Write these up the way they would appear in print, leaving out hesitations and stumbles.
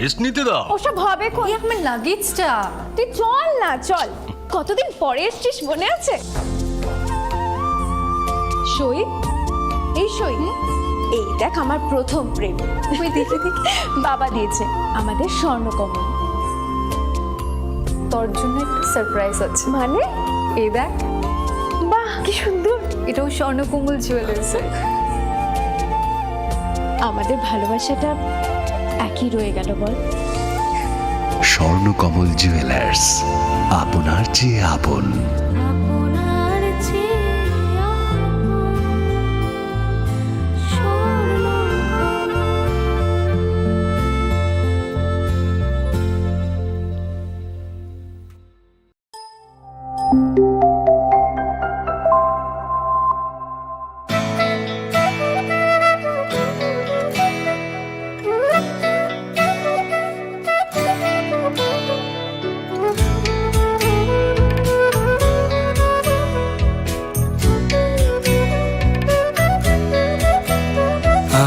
Rest নিতে দাও। ওসব হবে কোন? এই আমার লাগেজটা, তুই চল না চল। কতদিন পরে এসেছিস মনে আছে? সই, এই সই, এই দেখ আমার প্রথম প্রেম। তুই দেখে দেখে বাবা দিয়েছে আমাদের স্বর্ণকমল। তোর জন্য একটা সারপ্রাইজ আছে। মানে? এই দেখ। বাহ কি সুন্দর, এটাও স্বর্ণকমল জুয়েলার্স। আমাদের ভালোবাসাটা একই রয়ে গেল বল। স্বর্ণকমল জুয়েলার্স, আপনার চেয়ে আপন।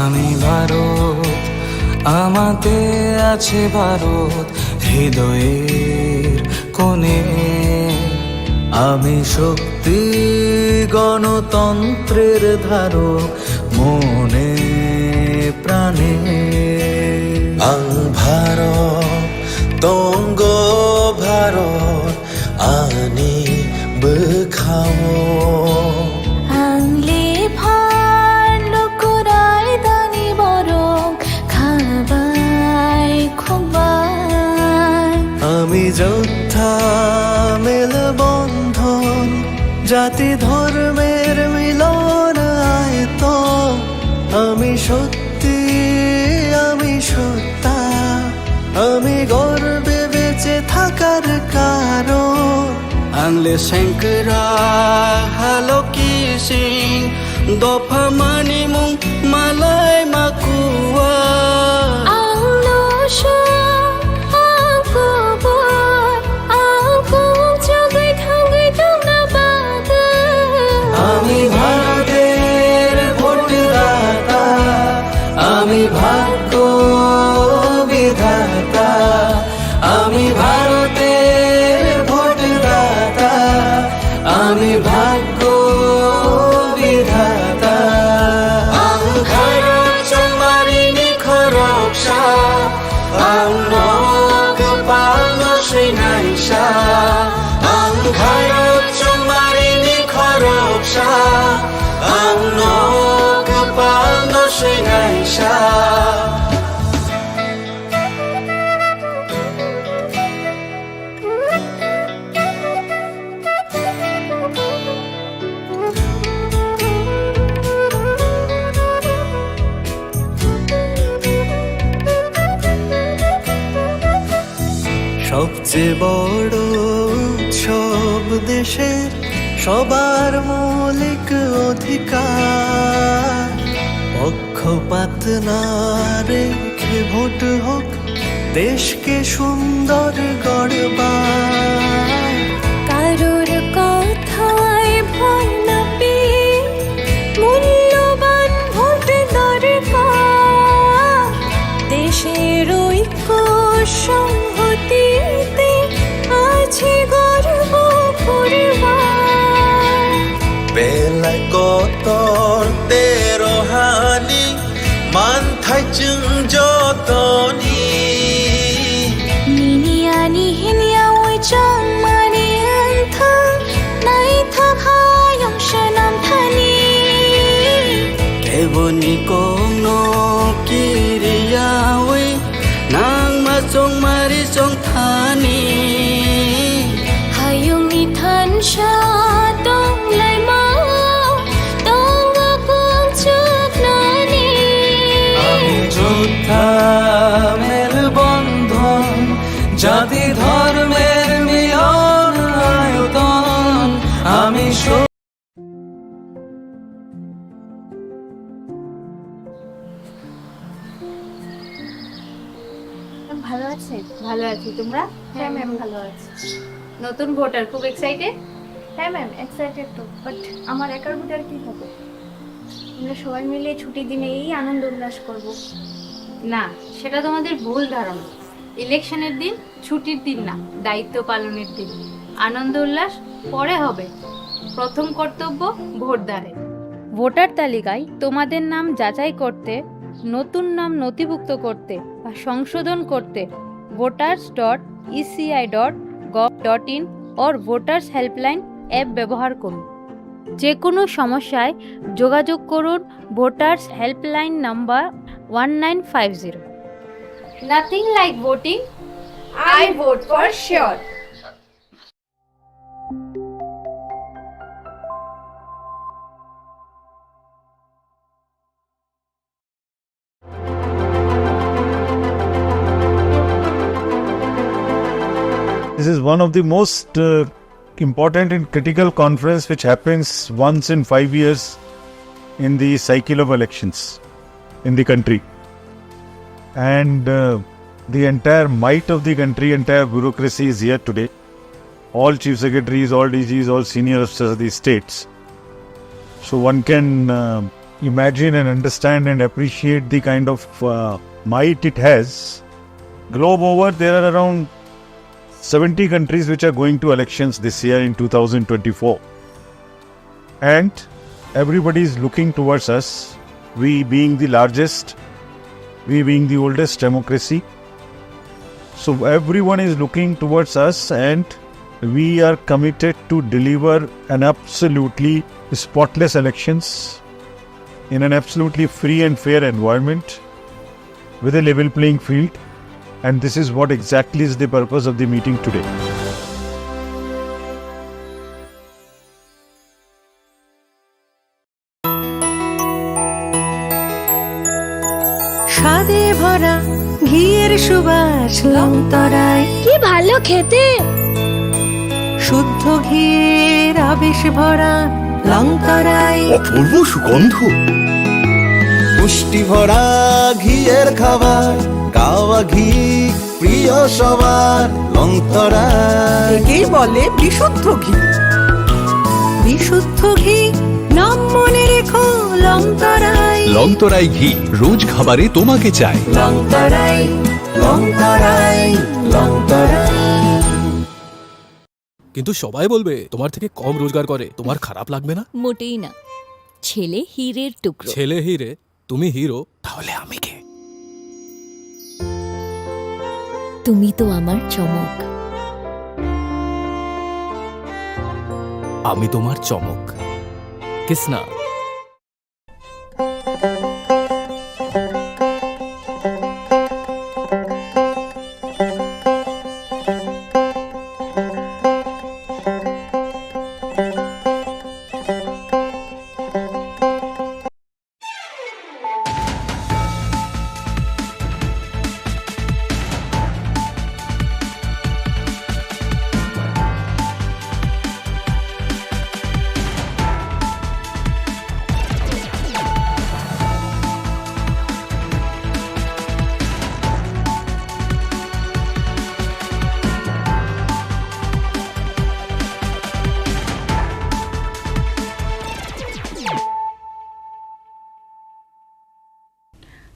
আমি ভারত, আমাদের আছে ভারত হৃদয়ের কোণে। আমি শক্তি গণতন্ত্রের ধারক মনে প্রাণে। ভারত তঙ্গ ভারত আনি বেখাও। আমি যোদ্ধা মেল বন্ধন, জাতি ধর্মের মিলন আয়তো। আমি সত্যি, আমি সত্তা, আমি গর্বে বেঁচে থাকার কারণ। আনলে শঙ্করা হালো কি সিং, দফা মানি মুং মালাই মাকুয়া। আমি ভারতের ভোটদাতা, আমি ভাগ্য বিধাতা। আমি ভারতের ভোটদাতা, আমি ভাগ্য বিধাতা। ভারত চমারিনি খরকসা, নগ পাল শ্রীনাইসা। ভারত চমারিনি খরকসা, নগ পাল শ্রীনাইসা। সবচেয়ে বড় উৎসব দেশের, সবার মৌলিক অধিকার। পক্ষপাত না রেখে ভোট হোক, দেশকে সুন্দর গড়বার। কারোর কথায় ভয় না পেয়ে মূল্যবান ভোট দরকার। দেশের ঐক্য সংহতিতে আছে গর্ব পরিবার। বেলা কতর তেরোহানি মান থাইচুং যতনি। নিনিয়ানি হিনিয়া ওই চাং মানি আন্থা নাই থাকায়ং সনাম থানি। কেবনি কোনো কিরিয়া ওই নাং মা চং মারি চং থানি। হায়ুং ইথান সা দং লাই মা দং আকুং চুক নানি। আমি যোদ্ধা মেল বন্ধন, জাতি ধর্মের মিলন আয়তন। আমি ভালো আছে? ভালো আছি, তোমরা? হ্যাঁ ম্যাম ভালো আছি। নতুন ভোটার, খুব এক্সাইটেড? হ্যাঁ ম্যাম এক্সাইটেড তো, বাট আমার একার ভোটার কি হবে? আমরা সবাই মিলে ছুটির দিনে এই আনন্দ উল্লাস করব। না, সেটা তোমাদের ভুল ধারণা। ইলেকশনের দিন ছুটির দিন না, দায়িত্ব পালনের দিন। আনন্দ উল্লাস পরে হবে, প্রথম কর্তব্য ভোটদানের। ভোটার তালিকায় তোমাদের নাম যাচাই করতে, নতুন নাম নথিভুক্ত করতে বা সংশোধন করতে voters.eci.gov.in or voters helpline app ব্যবহার করুন। যে কোনো সমস্যায় যোগাযোগ করুন voters helpline number 1950। Nothing like voting. I vote for sure. This is one of the most important and critical conference which happens once in 5 years in the cycle of elections in the country. And the entire might of the country, entire bureaucracy is here today. All chief secretaries, all DGs, all senior officers of the states. So one can imagine and understand and appreciate the kind of might it has. Globe over, there are around 70 countries which are going to elections this year in 2024. And everybody is looking towards us, we being the largest, we being the oldest democracy. So everyone is looking towards us, and we are committed to deliver an absolutely spotless elections in an absolutely free and fair environment with a level playing field. And this is what exactly is the purpose of the meeting today. স্বাদে ভরা ঘিয়ের সুবাস লংতরায়, কি ভালো খেতে। শুদ্ধ ঘিয়ের আবেশ ভরা লংতরায়, অপূর্ব সুগন্ধ। পুষ্টি ভরা ঘিয়ের খাবার, গাওয়া ঘি প্রিয় সবার লংতরা। একেই বলে বিশুদ্ধ ঘি। বিশুদ্ধ ঘি নাম মনে রেখো লংতরায়। লংতরাই ঘি রোজ খাবারে তোমাকে চাই। লংতরায়, লংতরায়, লংতরায়। কিন্তু সবাই বলবে তোমার থেকে কম রোজগার করে, তোমার খারাপ লাগবে না? মোটেই না, ছেলে হীরের টুকরো। ছেলে হিরে, তুমি হিরো, তাহলে আমি কে? তুমি তো আমার চমক। আমি তোমার চমক। Kisna?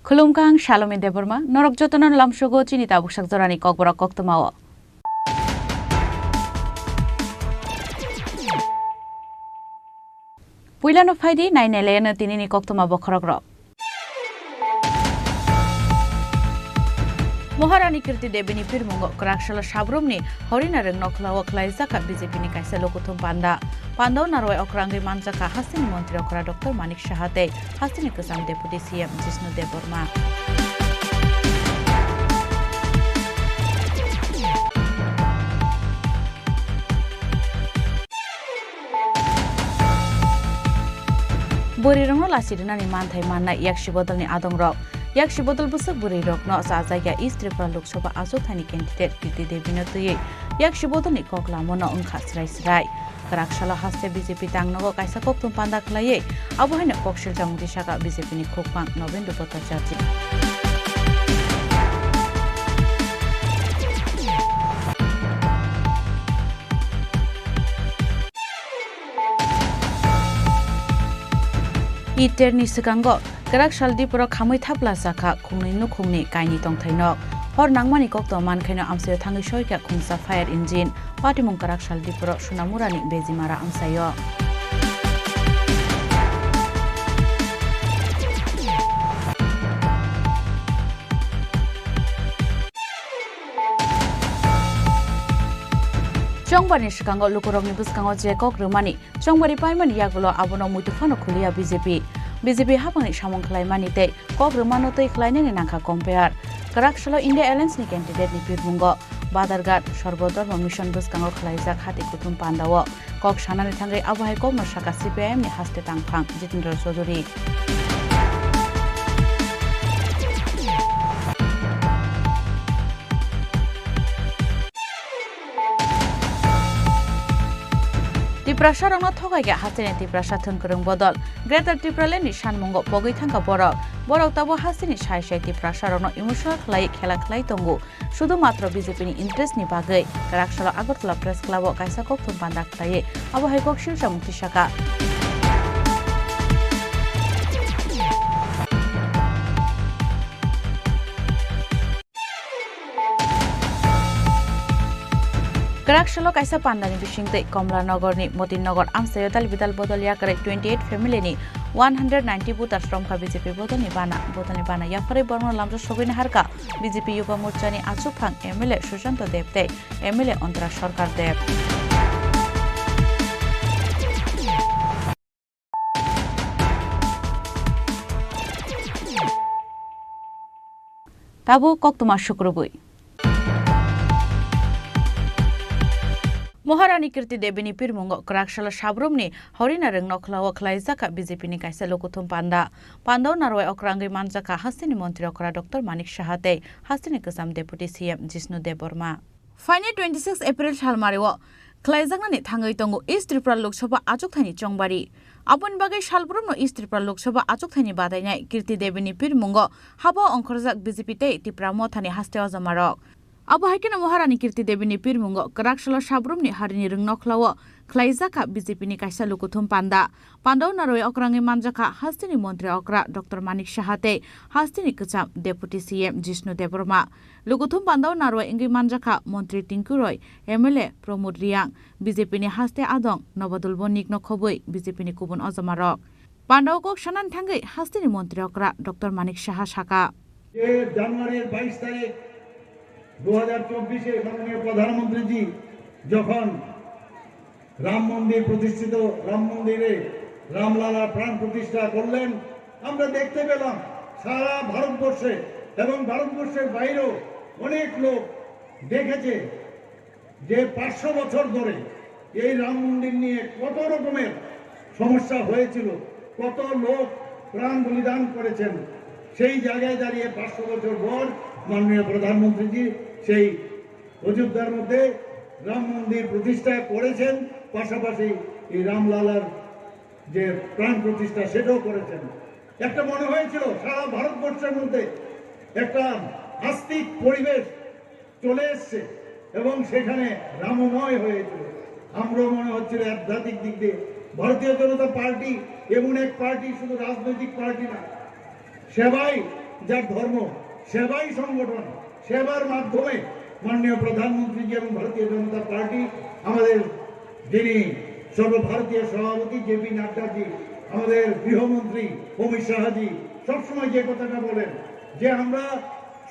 Khulumkang Shalome Deborma, Norok Jotonon Lamshogo Chini Tabushak Zorani Kokborok Koktomawa. Puilano Faidi, Nine Elena Tinini Koktoma Bokorogro. Moharani Kirti Debini Pirmungo, Krakshalo Shabrumni, Horinarang Noklawa Klaizaka, Bizipini Kaiselokutum Panda, Pando Naroi Okrangi Manzaka, Hasini Montri Okra Dr. Manik Shahate, Hasini Kusam Deputy CM Jisnu Deborma. Burirong Lasidina Mantai Mana Yakshibodal ni Adongrok. Yakshibodal Busak Burirok no Sazaya East Tripura Lok Sabha Azotani candidate Kirti Debinotuye. Yakshibodal ni Koklamono Unkas Rai. Karakshala Haste BJP Tangnogo Kaisa Koktum Panda Klaye. Abuhana Kokshil Jamudishaka BJP ni Kokpang November Potachaji. Iter ni Sikango, Karakshal Dipura Kamui Tapla Saka, Kungni Nukuni, Kaini Tongtainok. hor nangmani kokto mankheno amsayo thangi soika khungsa fire engine patimung karak sal dipro sunamurani bezimara amsayo Chongbari shikango lukurokni buskango je kokrumani chongbari paimani yagulo abono muitufano khulia BJP hapangni samong khlaimani tei kokrumano tei khlainani nangkha compare karaksalo India Alliance ni candidate ni pirmungo Badargat Sorbodorma mission buskango khlaijak hati kutum pandawo kok sanani thangai abahai kokno saka CPIM ni haste tangphang Jitendra Chaudhary Tripura rongno thogaiga hasini Tripura thunkurung bodol Greater Tripura ni sanmungo pogoi thangka borok tabo hasini sai Tripura rongno emotional khlai khela khlai tongu শুধুমাত্র BJP ni interest ni bagai Karakshala Agartala Press Club o kaisa kokthum panda khlai abo haikok shilsa mukti saka Karakshala kaisa pandani bisingtei Komlanagar ni Motinnagar amsayo dal bidal bodol yakare 28 family ni 190 booth ashram ka BJP bodol ni bana yakare borno lamja sogini harka BJP yuba morcha ni achuphang MLA Sushant Dev tei MLA Antara Sarkar Dev Tabu koktuma shukrubui Maharani Kirti Debini Pirmungo Karakshala Shabrumni Horina Reng Nokhlawa Khlaijaka BJP ni kaisa lokuthum panda Narwai Okrangi Manjaka Hastini Montri Okra Dr. Manik Shahate Hastini Kasam Deputy CM Jishnu Deborma Fine 26 April Shalmariwo Khlaijaknani thangai tongo East Tripura Lok Sabha Achukthani Chongbari Apun bagai Shalbrumno East Tripura Lok Sabha Achukthani badainai Kirti Debini Pirmungo Habo Ongkhorjak BJP tei Tripura Mothani Haste Ojamarok Abo haikena Maharani Kirti Debini Pirmungo Karakshala Shabrumni Harini Reng Nokhlawo Khlaijaka BJP ni kaisa lokuthum panda Narwai Okrangi Manjaka Hastini Montri Okra Dr. Manik Shahate Hastini Kacham Deputy CM Jishnu Deborma Lokuthum panda Narwai Ingi Manjaka Montri Tinku Roy MLA Pramod Riang BJP ni Haste Adong Nobadul Bonik Nokhoboi BJP ni Kubun Ojamarok Pandao Kok Shanan Thangai Hastini Montri Okra Dr. Manik Shaha Shaka January 22 তারিখ 2024 মাননীয় প্রধানমন্ত্রীজি যখন রাম মন্দির প্রতিষ্ঠিত রাম মন্দিরে রামলালার প্রাণ প্রতিষ্ঠা করলেন আমরা দেখতে পেলাম সারা ভারতবর্ষে এবং ভারতবর্ষের বাইরেও অনেক লোক দেখেছে যে 500 বছর ধরে এই রাম মন্দির নিয়ে কত রকমের সমস্যা হয়েছিল কত লোক প্রাণ বলিদান করেছেন সেই জায়গায় দাঁড়িয়ে 500 বছর পর মাননীয় প্রধানমন্ত্রীজি সেই অযোধ্যার মধ্যে রাম মন্দির প্রতিষ্ঠা করেছেন পাশাপাশি এই রামলালার যে প্রাণ প্রতিষ্ঠা সেটাও করেছেন একটা মনে হয়েছিল সারা ভারতবর্ষের মধ্যে একটা আস্তিক পরিবেশ চলে এসেছে এবং সেখানে রামময় হয়েছিল আমরা মনে হচ্ছিল আধ্যাত্মিক দিক দিয়ে ভারতীয় জনতা পার্টি এমন এক পার্টি শুধু রাজনৈতিক পার্টি না সেবাই যার ধর্ম সেবাই সংগঠন সেবার মাধ্যমে মাননীয় প্রধানমন্ত্রীজি এবং ভারতীয় জনতা পার্টি আমাদের যিনি সর্বভারতীয় সভাপতি জেপি নাড্ডাজি আমাদের গৃহমন্ত্রী অমিত শাহজি সবসময় যে কথাটা বলেন যে আমরা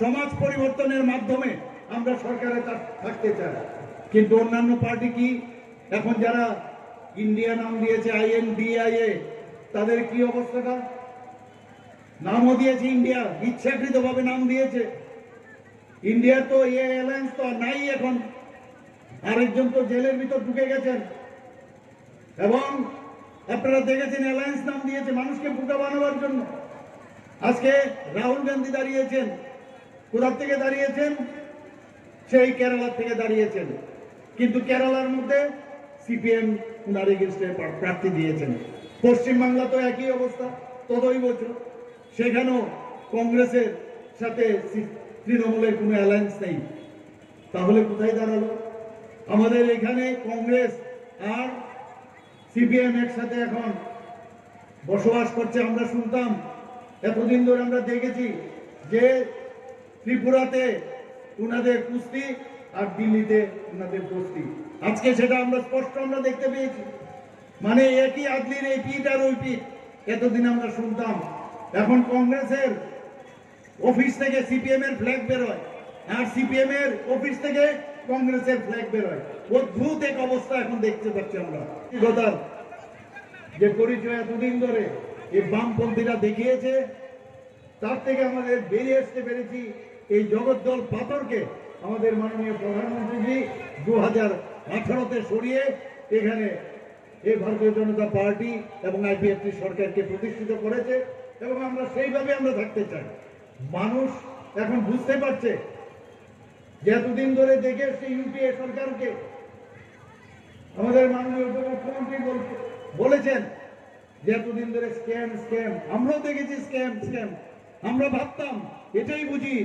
সমাজ পরিবর্তনের মাধ্যমে আমরা সরকারে থাকতে চাই কিন্তু অন্যান্য পার্টি কি এখন যারা ইন্ডিয়া নাম দিয়েছে INDIA তাদের কি অবস্থাটা নামও দিয়েছে ইন্ডিয়া ইচ্ছাকৃতভাবে নাম দিয়েছে ইন্ডিয়া তো এই অ্যালায়েন্স তো নাই এখন আরেকজন তো জেলের ভিতর ঢুকে গেছেন এবং আপনারা দেখেছেন অ্যালায়েন্স নাম দিয়েছে মানুষকে বোকা বানাবার জন্য আজকে রাহুল গান্ধী দাঁড়িয়েছেন কোথা থেকে দাঁড়িয়েছেন সেই কেরালা থেকে দাঁড়িয়েছেন কিন্তু কেরালার মধ্যে CPM উনার এগেইনস্টে প্রার্থী দিয়েছেন পশ্চিমবাংলা তো একই অবস্থা ততই বছর সেখানেও কংগ্রেসের সাথে তৃণমূলের কোনো অ্যালায়েন্স নেই তাহলে কোথায় দাঁড়ালো আমাদের এখানে কংগ্রেস আর CPM একসাথে এখন বসবাস করছে আমরা শুনতাম এতদিন ধরে আমরা দেখেছি যে ত্রিপুরাতে উনাদের কুস্তি আর দিল্লিতে উনাদের কুস্তি। আজকে সেটা আমরা স্পষ্ট দেখতে পেয়েছি। মানে একই আদলির এই পিঠ আর ওই পিঠ এতদিন আমরা শুনতাম, এখন কংগ্রেসের অফিস থেকে সিপিএম এর ফ্ল্যাগ বেরোয় আর সিপিএম এর অফিস থেকে কংগ্রেসের ফ্ল্যাগ বেরোয়। অদ্ভুত এক অবস্থা এখন দেখতে পাচ্ছি আমরা। যে পরিচয় এতদিন ধরে এই বামপন্থীরা দেখিয়েছে, তার থেকে আমাদের বেরিয়ে আসতে পেরেছি। এই জগদ্দল পাথরকে আমাদের মাননীয় প্রধানমন্ত্রীজি 2018-তে সরিয়ে এখানে এই ভারতীয় জনতা পার্টি এবং আইপিএফটি সরকারকে প্রতিষ্ঠিত করেছে এবং আমরা সেইভাবে আমরা থাকতে চাই। মানুষ এখন বুঝতে পারছে যে এতদিন ধরে দেখে এসছে ইউপিএ সরকারকে, আমাদের মাননীয় উপমুখ্যমন্ত্রী বলেছেন যে এতদিন ধরে স্ক্যাম স্ক্যাম, আমরাও দেখেছি স্ক্যাম স্ক্যাম। আমরা ভাবতাম এটাই বুঝি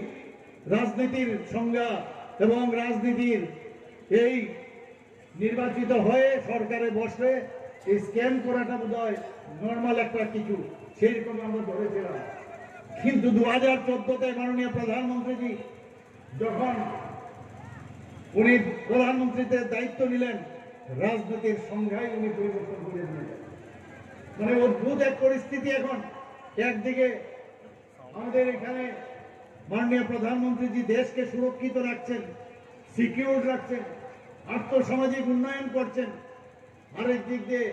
রাজনীতির সংজ্ঞা এবং রাজনীতির এই নির্বাচিত হয়ে সরকারে বসলে এই স্ক্যাম করাটা বোধহয় নর্মাল একটা কিছু, সেইরকম আমরা ধরেছিলাম। কিন্তু 2014-তে মাননীয় প্রধানমন্ত্রীজি যখন উনি প্রধানমন্ত্রীতে দায়িত্ব নিলেন, রাজনীতির সংজ্ঞায় উনি পরিবর্তন করে দিলেন। মানে অদ্ভুত এক পরিস্থিতি এখন। একদিকে আমাদের এখানে মাননীয় প্রধানমন্ত্রীজি দেশকে সুরক্ষিত রাখছেন, সিকিউর রাখছেন, আর্থসামাজিক উন্নয়ন করছেন। আরেক দিক দিয়ে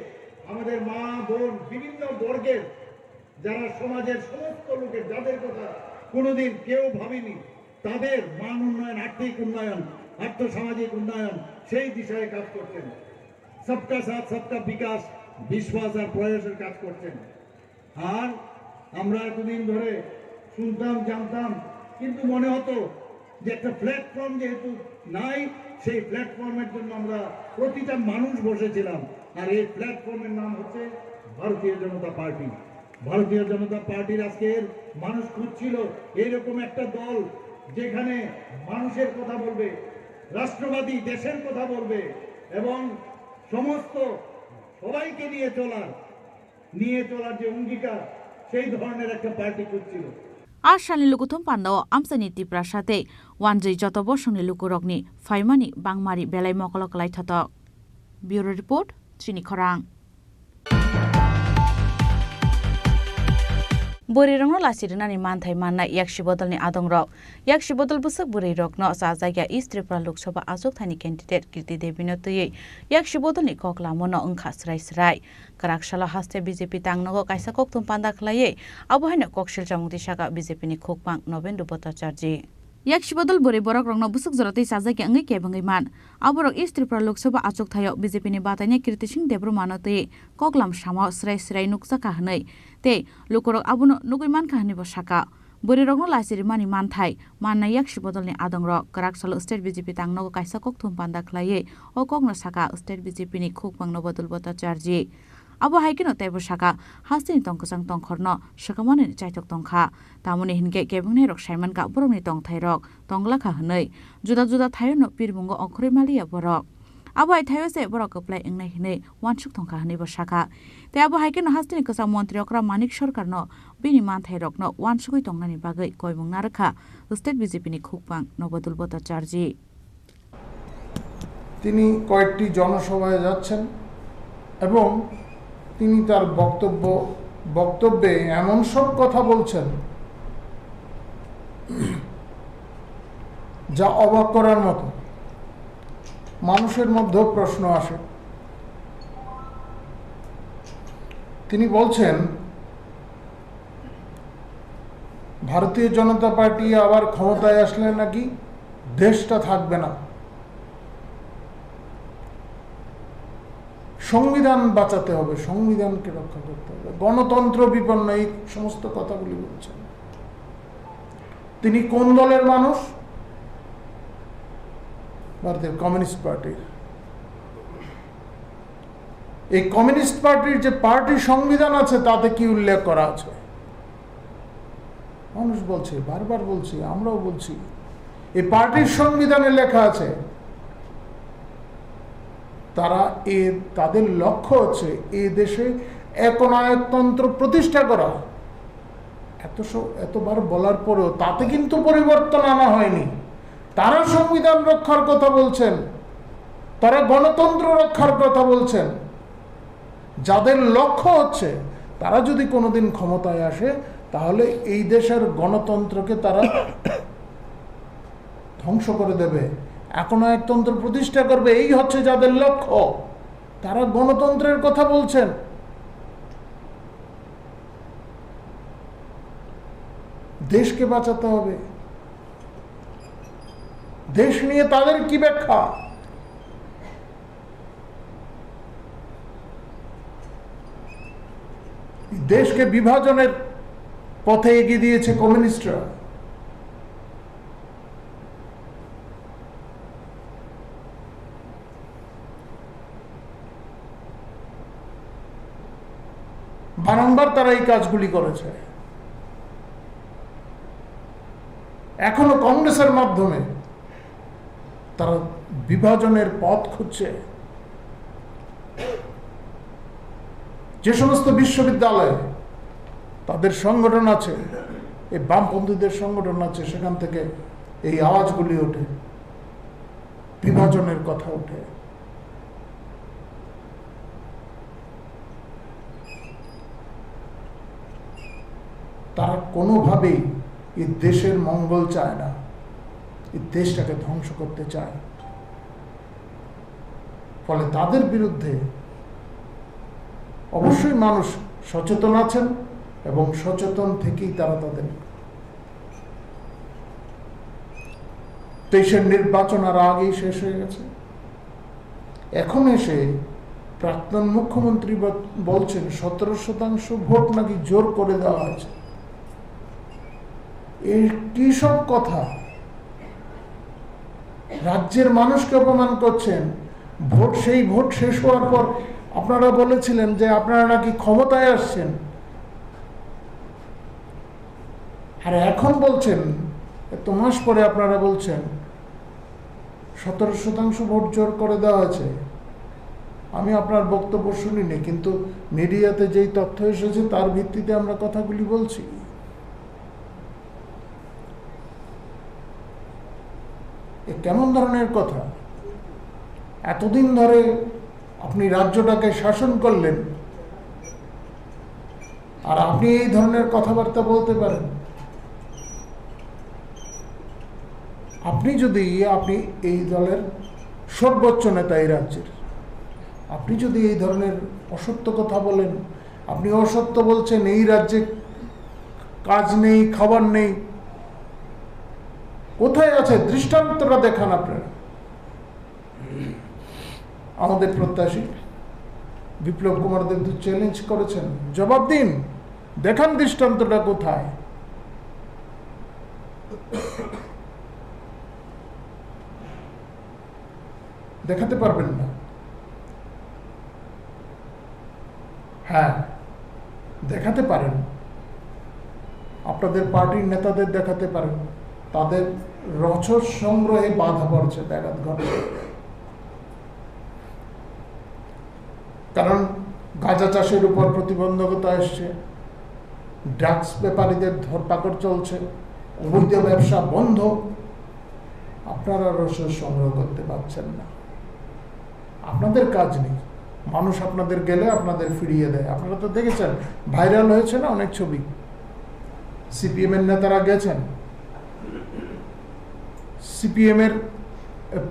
আমাদের মা বোন বিভিন্ন বর্গের যারা সমাজের সমস্ত লোকের যাদের কথা কোনোদিন কেউ ভাবেনি, তাদের মান উন্নয়ন, আর্থিক উন্নয়ন, আর্থসামাজিক উন্নয়ন সেই দিশায় কাজ করছেন। সবকা সাথ সবকা বিকাশ, বিশ্বাস আর প্রয়াসের কাজ করছেন। আর আমরা এতদিন ধরে শুনতাম জানতাম, কিন্তু মনে হতো যে একটা প্ল্যাটফর্ম যেহেতু নাই, সেই প্ল্যাটফর্মের জন্য আমরা প্রতিটা মানুষ বসেছিলাম। আর এই প্ল্যাটফর্মের নাম হচ্ছে ভারতীয় জনতা পার্টি। ভারতীয় জনতা পার্টির আজকের মানুষ খুঁজছিল এইরকম একটা দল যেখানে মানুষের কথা বলবে, রাষ্ট্রবাদী দেশের কথা বলবে এবং সমস্ত সবাইকে নিয়ে চলার যে অঙ্গীকার, সেই ধরনের একটা পার্টি খুঁজছিল। आशानि लुकुथुम पान्दाव आमसानि तिप्रा साथे वानजै जत बसंनि लुकुरकनि फाइमानि बांमारि बेलाय मकलकलाय थतक। ब्यूरो रिपोर्ट चिनी खरां। बोरैरंनो लासिरनानि मानथाय माननाय याक्षि बदलनि आदंरक याक्षि बदल बुसक बोरैरकनो सा जायगा इस्ट त्रिपुरा लोकसभा आजोगथानि कैंडिडेट कीर्ति देवीनो तुयै याक्षि बदलनि कक्लामनो ओंखा स्राय काराकशाला हास्ते बीजेपी तांगनगो कायसा कक्तुम पान्दा खलायै आबहायनो कक्सिल जामुंति सागा बीजेपीनि खोकपां नवेन्दु भट्टाचार्य याक्षि बदल बोरै बरक रंगनो बुसक जरतै साजायगा अंगै केबंगै मान आबरक इस्ट त्रिपुरा लोकसभा आजोगथायाव बीजेपीनि बातायनाय कीर्ति सिंह देब्रु मानतै कक्लाम सामाव स्राय नुकसा काहनै ते लुकुरक आबुनो नुगैमान काहनि बसाका बोरैरंनो लासिरि मानि मानथाय माननाय याक्षि बदलनि आदंरक काराकशाला स्टेट बीजेपी तांगनगो कायसा कक्तुम पान्दा खलायै ओ कक्नो साका स्टेट बीजेपीनि खोकपां नबदुल भट्टाचार्य आबो हाइकेनो तैबो साका हास्तिनि तंकसां तंखरनो सकामानि चाइथक तंखा तामुनि हिनके केबंनि रक साइमान का बरमनि तंथायरक तंगलाखा हनै जुदा जुदा थायनो पिरमुंगो अखरै मालिया बरक आबो हाइ थायसे बरक कप्लाय एंनाय हिनै वानसुक तंखा हनै बसाका ते आबो हाइकेनो हास्तिनि कसा मन्त्री अक्रा मानिक सरकारनो बिनि मानथायरकनो वानसुकै तंगनानि बागै कयबुंना रखा स्टेट बीजेपीनि खोकपां नबदुल भट्टाचार्य তিনি কয়েকটি জনসভায় যাচ্ছেন এবং তিনি তার বক্তব্যে এমন সব কথা বলছেন যা অবাক করার মতো। মানুষের মধ্যে প্রশ্ন আসে। তিনি বলছেন ভারতীয় জনতা পার্টি আবার ক্ষমতায় আসলে নাকি দেশটা থাকবে না, সংবিধান বাঁচাতে হবে, সংবিধানকে রক্ষা করতে হবে, গণতন্ত্র বিপন্ন, এই সমস্ত কথাগুলি বলছেন। তিনি কোন দলের মানুষ? ভারতের কমিউনিস্ট পার্টির। এই কমিউনিস্ট পার্টির যে পার্টি সংবিধান আছে তাতে কি উল্লেখ করা আছে? মানুষ বলছে, বারবার বলছি, আমরাও বলছি, এই পার্টির সংবিধানে লেখা আছে তাদের লক্ষ্য হচ্ছে এই দেশে একনায়কতন্ত্র প্রতিষ্ঠা করা। এতবার বলার পরেও তাতে কিন্তু পরিবর্তন আনা হয়নি। তারা সংবিধান রক্ষার কথা বলছেন, তারা গণতন্ত্র রক্ষার কথা বলছেন। যাদের লক্ষ্য হচ্ছে তারা যদি কোনোদিন ক্ষমতায় আসে তাহলে এই দেশের গণতন্ত্রকে তারা ধ্বংস করে দেবে, একতন্ত্র প্রতিষ্ঠা করবে, এই হচ্ছে যাদের লক্ষ্য। তারা গণতন্ত্রের কথা বলছেন। দেশকে বাঁচাতে হবে, দেশ নিয়ে তাদের কি ব্যাখ্যা? দেশকে বিভাজনের পথে এগিয়ে দিয়েছে কমিউনিস্টরা। বারংবার তারা এই কাজগুলি করেছে। এখনো কংগ্রেসের মাধ্যমে তারা বিভাজনের পথ খুঁজছে। যে সমস্ত বিশ্ববিদ্যালয়ে তাদের সংগঠন আছে, এই বামপন্থীদের সংগঠন আছে, সেখান থেকে এই আওয়াজগুলি ওঠে, বিভাজনের কথা ওঠে। তারা কোনোভাবেই এই দেশের মঙ্গল চায় না, এই দেশটাকে ধ্বংস করতে চায়। ফলে তাদের বিরুদ্ধে অবশ্যই মানুষ সচেতন আছেন এবং সচেতন থেকেই তারা তাদের 23-এর নির্বাচন আর আগেই শেষ হয়ে গেছে। এখন এসে প্রাক্তন মুখ্যমন্ত্রী বলছেন 17% ভোট নাকি জোর করে দেওয়া হয়েছে। এই কি সব কথা? রাজ্যের মানুষকে অপমান করছেন। সেই ভোট শেষ হওয়ার পর আপনারা বলেছিলেন যে আপনারা নাকি ক্ষমতায় আসছেন, আর এখন বলছেন, এত মাস পরে আপনারা বলছেন 17% ভোট জোর করে দেওয়া হয়েছে। আমি আপনার বক্তব্য শুনিনি, কিন্তু মিডিয়াতে যেই তথ্য এসেছে তার ভিত্তিতে আমরা কথাগুলি বলছি। এ কেমন ধরনের কথা? এতদিন ধরে আপনি রাজ্যটাকে শাসন করলেন, আর আপনি এই ধরনের কথাবার্তা বলতে পারেন? আপনি এই দলের সর্বোচ্চ নেতা এই রাজ্যের, আপনি যদি এই ধরনের অসত্য কথা বলেন, আপনি অসত্য বলছেন এই রাজ্যে কাজ নেই, খাবার নেই, কোথায় আছে দৃষ্টান্তটা দেখান আপনারা। আমাদের প্রত্যাশী বিপ্লব কুমার দেব চ্যালেঞ্জ করেছেন, জবাব দিন, দেখান দৃষ্টান্তটা কোথায়। দেখাতে পারবেন না? হ্যাঁ, দেখাতে পারেন, আপনাদের পার্টির নেতাদের দেখাতে পারেন। তাদের রসদ সংগ্রহে বাধা পড়ছে, ব্যাঘাত ঘটছে। কারণ গাঁজা চাষের উপর প্রতিবন্ধকতা এসছে, ড্রাগস ব্যাপারীদের ধরপাকড় চলছে, অবৈধ ব্যবসা বন্ধ। আপনারা রসদ সংগ্রহ করতে পারছেন না, আপনাদের কাজ নেই। মানুষ আপনাদের গেলে আপনাদের ফিরিয়ে দেয়। আপনারা তো দেখেছেন, ভাইরাল হয়েছে না অনেক ছবি, সিপিএম এর নেতারা গেছেন, সিপিএম এর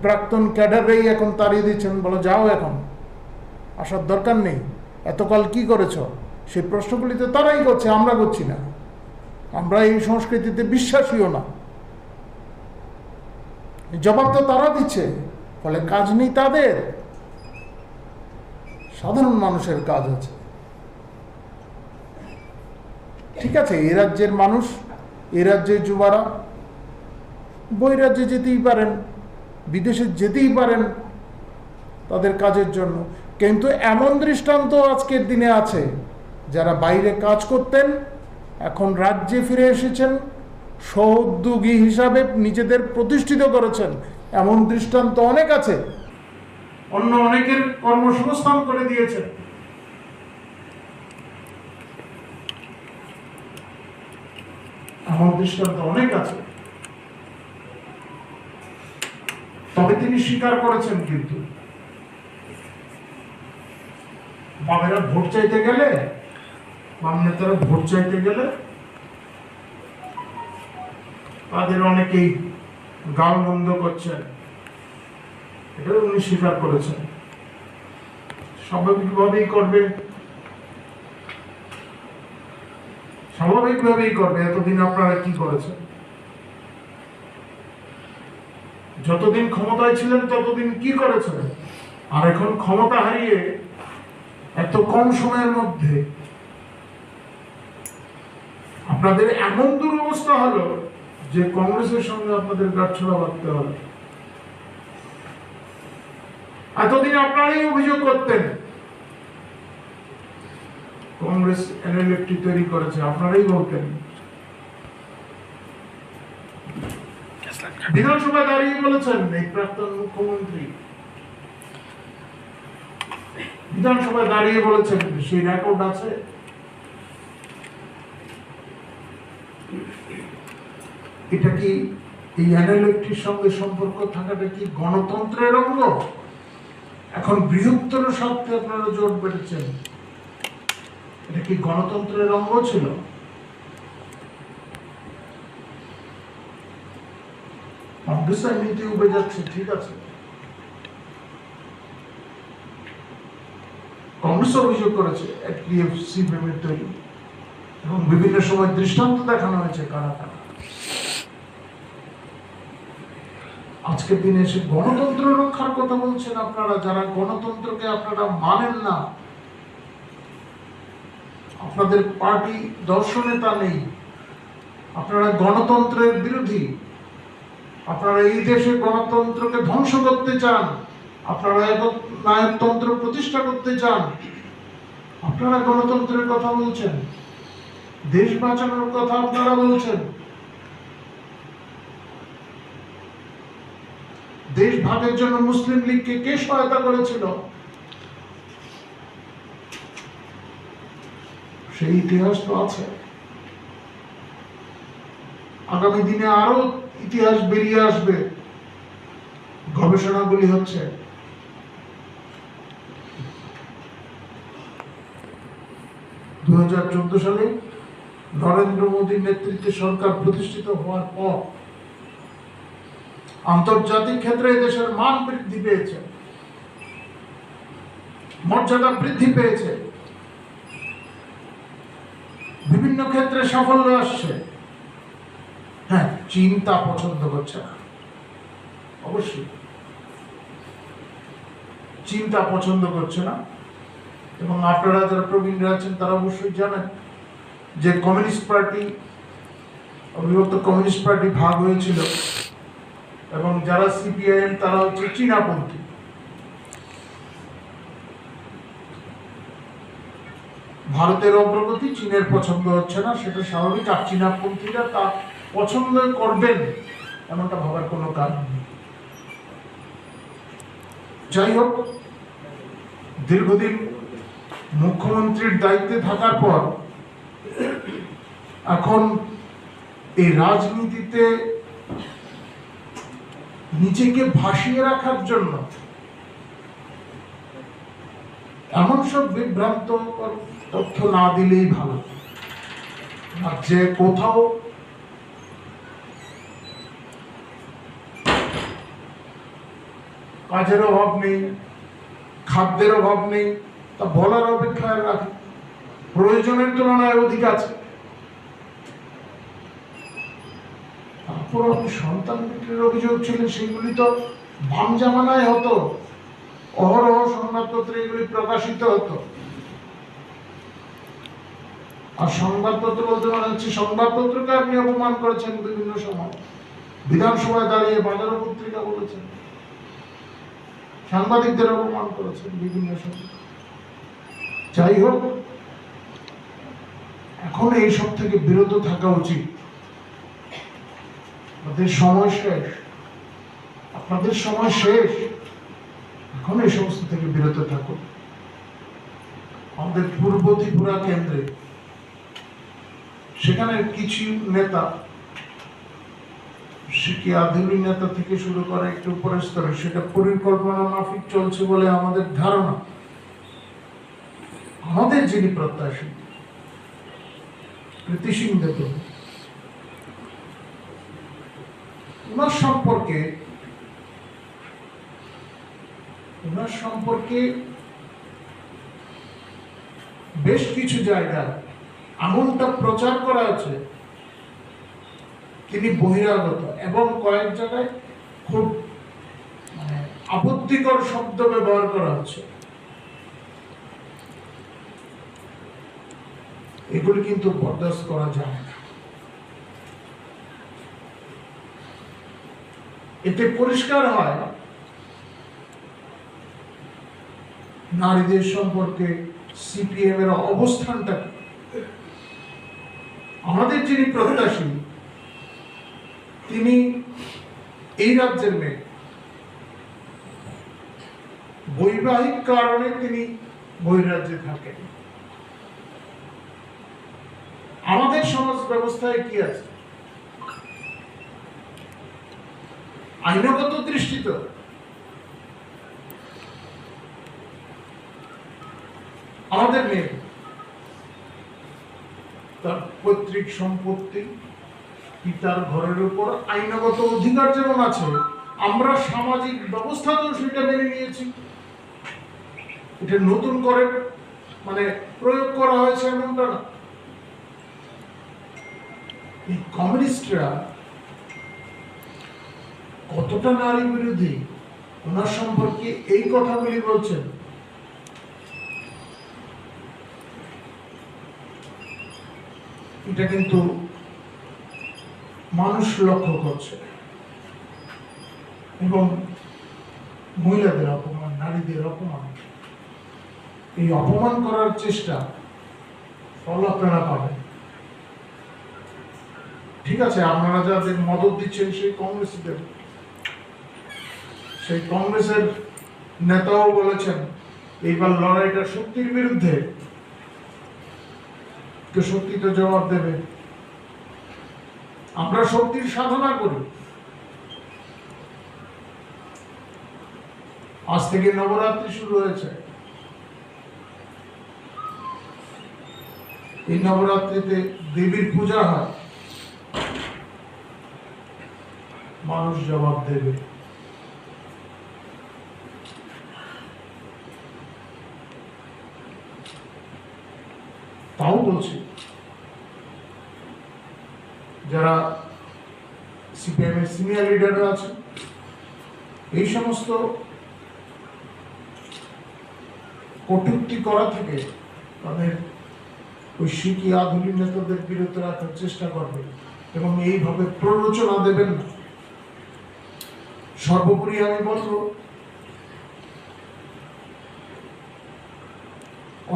প্রাক্তন ক্যাডাররাই এখন তাড়িয়ে দিচ্ছেন, বলো যাও, এখন আসার দরকার নেই, এতকাল কি করেছ? সেই প্রশ্নগুলি তো তারাই করছে, আমরা করছি না। আমরা এই সংস্কৃতিতে বিশ্বাসীও না, জবাব তো তারা দিচ্ছে। ফলে কাজ নেই তাদের, সাধারণ মানুষের কাজ আছে। ঠিক আছে, এই রাজ্যের মানুষ, এই রাজ্যের যুবারা বহিরাজ্যে যেতেই পারেন, বিদেশে যেতেই পারেন তাদের কাজের জন্য, কিন্তু এমন দৃষ্টান্ত আজকের দিনে আছে যারা বাইরে কাজ করতেন এখন রাজ্যে ফিরে এসেছেন, সহোদ্যোগী হিসাবে নিজেদের প্রতিষ্ঠিত করেছেন। এমন দৃষ্টান্ত অনেক আছে, অন্য অনেকের কর্মসংস্থান করে দিয়েছেন। এমন দৃষ্টান্ত অনেক আছে। তবে তিনি স্বীকার করেছেন কিন্তু বামেরা ভোট চাইতে গেলে, বাম নেতারা ভোট চাইতে গেলে তাদের অনেকেই গাল বন্ধ করছেন, এটা উনি স্বীকার করেছেন। স্বাভাবিকভাবেই করবে, স্বাভাবিকভাবেই করবে। এতদিন আপনারা কি করেছেন? যতদিন ক্ষমতায় ছিলেন ততদিন কি করেছেন? আর এখন ক্ষমতা হারিয়ে এত কম সময়ের মধ্যে আপনাদের এমন দুরবস্থা হলো যে কংগ্রেসের সঙ্গে আপনাদের গাঁটছড়া বাঁধতে হবে। এতদিন আপনারাই অভিযোগ করতেন কংগ্রেস এনএলএফটি তৈরি করেছে, আপনারাই বলতেন। বিধানসভায় দাঁড়িয়ে বলেছেন এই প্রাক্তন মুখ্যমন্ত্রী, বিধানসভায় দাঁড়িয়ে বলেছেন, সেই রেকর্ড আছে। এটা কি এই এনএলএফটির সঙ্গে সম্পর্ক থাকাটা কি গণতন্ত্রের অঙ্গ? এখন বৃহত্তর স্বার্থে আপনারা জোট বেঁধেছেন, এটা কি গণতন্ত্রের অঙ্গ ছিল? কংগ্রেস নীতি উবে যাচ্ছে, ঠিক আছে, কংগ্রেস অভিযোগ করেছে HDFC প্রেমের তৈরি, এবং বিভিন্ন সময় দৃষ্টান্ত দেখানো হয়েছে কারা কারা। আজকের দিনে এসে গণতন্ত্র রক্ষার কথা বলছেন আপনারা, যারা গণতন্ত্রকে আপনারা মানেন না। আপনাদের পার্টি দর্শনে তা নেই, আপনারা গণতন্ত্রের বিরোধী, আপনারা এই দেশে গণতন্ত্রকে ধ্বংস করতে চান, আপনারা নায়কতন্ত্র প্রতিষ্ঠা করতে চান। আপনারা গণতন্ত্রের কথা বলছেন, দেশ বাঁচানোর কথা আপনারা বলছেন। দেশ ভাগের জন্য মুসলিম লীগকে কে সহায়তা করেছিল? সেই ইতিহাস তো আছে। আগামী দিনে আরো ইতিহাস বেরিয়ে আসবে, গবেষণাগুলি হচ্ছে। দু 2014 সালে নরেন্দ্র মোদীর নেতৃত্বে সরকার প্রতিষ্ঠিত হওয়ার পর আন্তর্জাতিক ক্ষেত্রে দেশের মান বৃদ্ধি পেয়েছে, মর্যাদা বৃদ্ধি পেয়েছে, বিভিন্ন ক্ষেত্রে সাফল্য আসছে। হ্যাঁ, চীন তা পছন্দ করছে না, অবশ্যই চীন তা পছন্দ করছে না। এবং আপনারা যারা প্রবীণরা আছেন তারা অবশ্যই জানেন যে কমিউনিস্ট পার্টি, অবিভক্ত কমিউনিস্ট পার্টি ভাগ হয়েছিল, এবং যারা CPIM তারা হচ্ছে চীনাপন্থী। ভারতের অগ্রগতি চীনের পছন্দ হচ্ছে না, সেটা স্বাভাবিক। আর চীনাপন্থীরা তা পছন্দ করবেন এমনটা ভাবার কোনো কারণ নেই। যাই হোক, দীর্ঘদিন মুখ্যমন্ত্রীর দায়িত্বে থাকার পর এখন এই রাজনীতিতে নিজেকে ভাসিয়ে রাখার জন্য এমন সব বিভ্রান্ত তথ্য না দিলেই ভালো। যে কোথাও কাজের অভাব নেই, খাদ্যের অভাব নেই, তা বলার অপেক্ষায় রাখে, প্রয়োজনের তুলনায় অধিক আছে। তারপর সন্তান বিক্রির অভিযোগ ছিল, সেগুলি তো বাম জামানায় হতো, অহরহ সংবাদপত্রে এগুলি প্রকাশিত হতো। আর সংবাদপত্র বলতে মনে হচ্ছে সংবাদপত্রকে আপনি অপমান করেছেন বিভিন্ন সময়, বিধানসভায় দাঁড়িয়ে বাজার পত্রিকা বলেছেন, সাংবাদিকদের অপমান করেছেন বিভিন্ন সময়। যাই হোক, এখন এইসব থেকে বিরত থাকা উচিত। আপনাদের সময় শেষ, আপনাদের সময় শেষ, এখন এই সমস্ত থেকে বিরত থাকুন। আমাদের পূর্ব ত্রিপুরা কেন্দ্রে সেখানে কিছু নেতা শিক্ষা আধুনিকতা থেকে শুরু করে একটু উপরের স্তরে সেটা পরিকল্পনা মাফিক চলছে বলে আমাদের ধারণা। আমাদের যিনি প্রত্যাশী প্রীতি সিং দেব, ওনার সম্পর্কে বেশ কিছু জায়গায় এমনটা প্রচার করা আছে তিনি বহিরাগত, এবং কয়েক জায়গায় খুব আপত্তিকর শব্দ ব্যবহার করা হচ্ছে। এগুলি কিন্তু বরদাস্ত করা যায় না। এতে পরিষ্কার হয় নারীদের সম্পর্কে সিপিএম এর অবস্থানটা কি। আমাদের যিনি প্রত্যাশী তিনি এই রাজ্যের মেয়ে, বৈবাহিক কারণে তিনি বহিরাজ্যে থাকেন। আমাদের সমাজ ব্যবস্থায় কি আছে? আইনগত দৃষ্টিতে আমাদের মেয়ে তার পৈতৃক সম্পত্তি, পিতার ঘরের উপর আইনগত অধিকার যেমন আছে, আমরা সামাজিক ব্যবস্থাতেও সেটা মেনে নিয়েছি। এটা নতুন করে প্রয়োগ করা হয়েছে এমনটা না। এই কমিউনিস্টরা কতটা নারী বিরোধী ওনার সম্পর্কে এই কথাগুলি বলছেন। এটা কিন্তু মানুষ লক্ষ্য করছে, এবং মহিলাদের অপমান, নারীদের অপমান, এই অপমান করার চেষ্টা ফল আপনারা পাবেন। ঠিক আছে, আপনারা যাদের মদত দিচ্ছেন সেই কংগ্রেসীদের, সেই কংগ্রেসের নেতাও বলেছেন এইবার লড়াইটা শক্তির বিরুদ্ধে, তো শক্তি তো জবাব দেবে। আমরা শক্তির সাধনা করি। আজ থেকে নবরাত্রি শুরু হয়েছে। এই নবরাত্রিতে দেবীর পূজা হয়, মানুষ জবাব দেবে। তাও বলছি, যারা সিপিএম এর সিনিয়র লিডাররা আছেন, এই সমস্ত কটূক্তি করা থেকে তাদের ওই শিখি আধুনিক নেতাদের বিরত রাখার চেষ্টা করবে, এবং এইভাবে প্ররোচনা দেবেন না। সর্বোপরি আমি বলবো,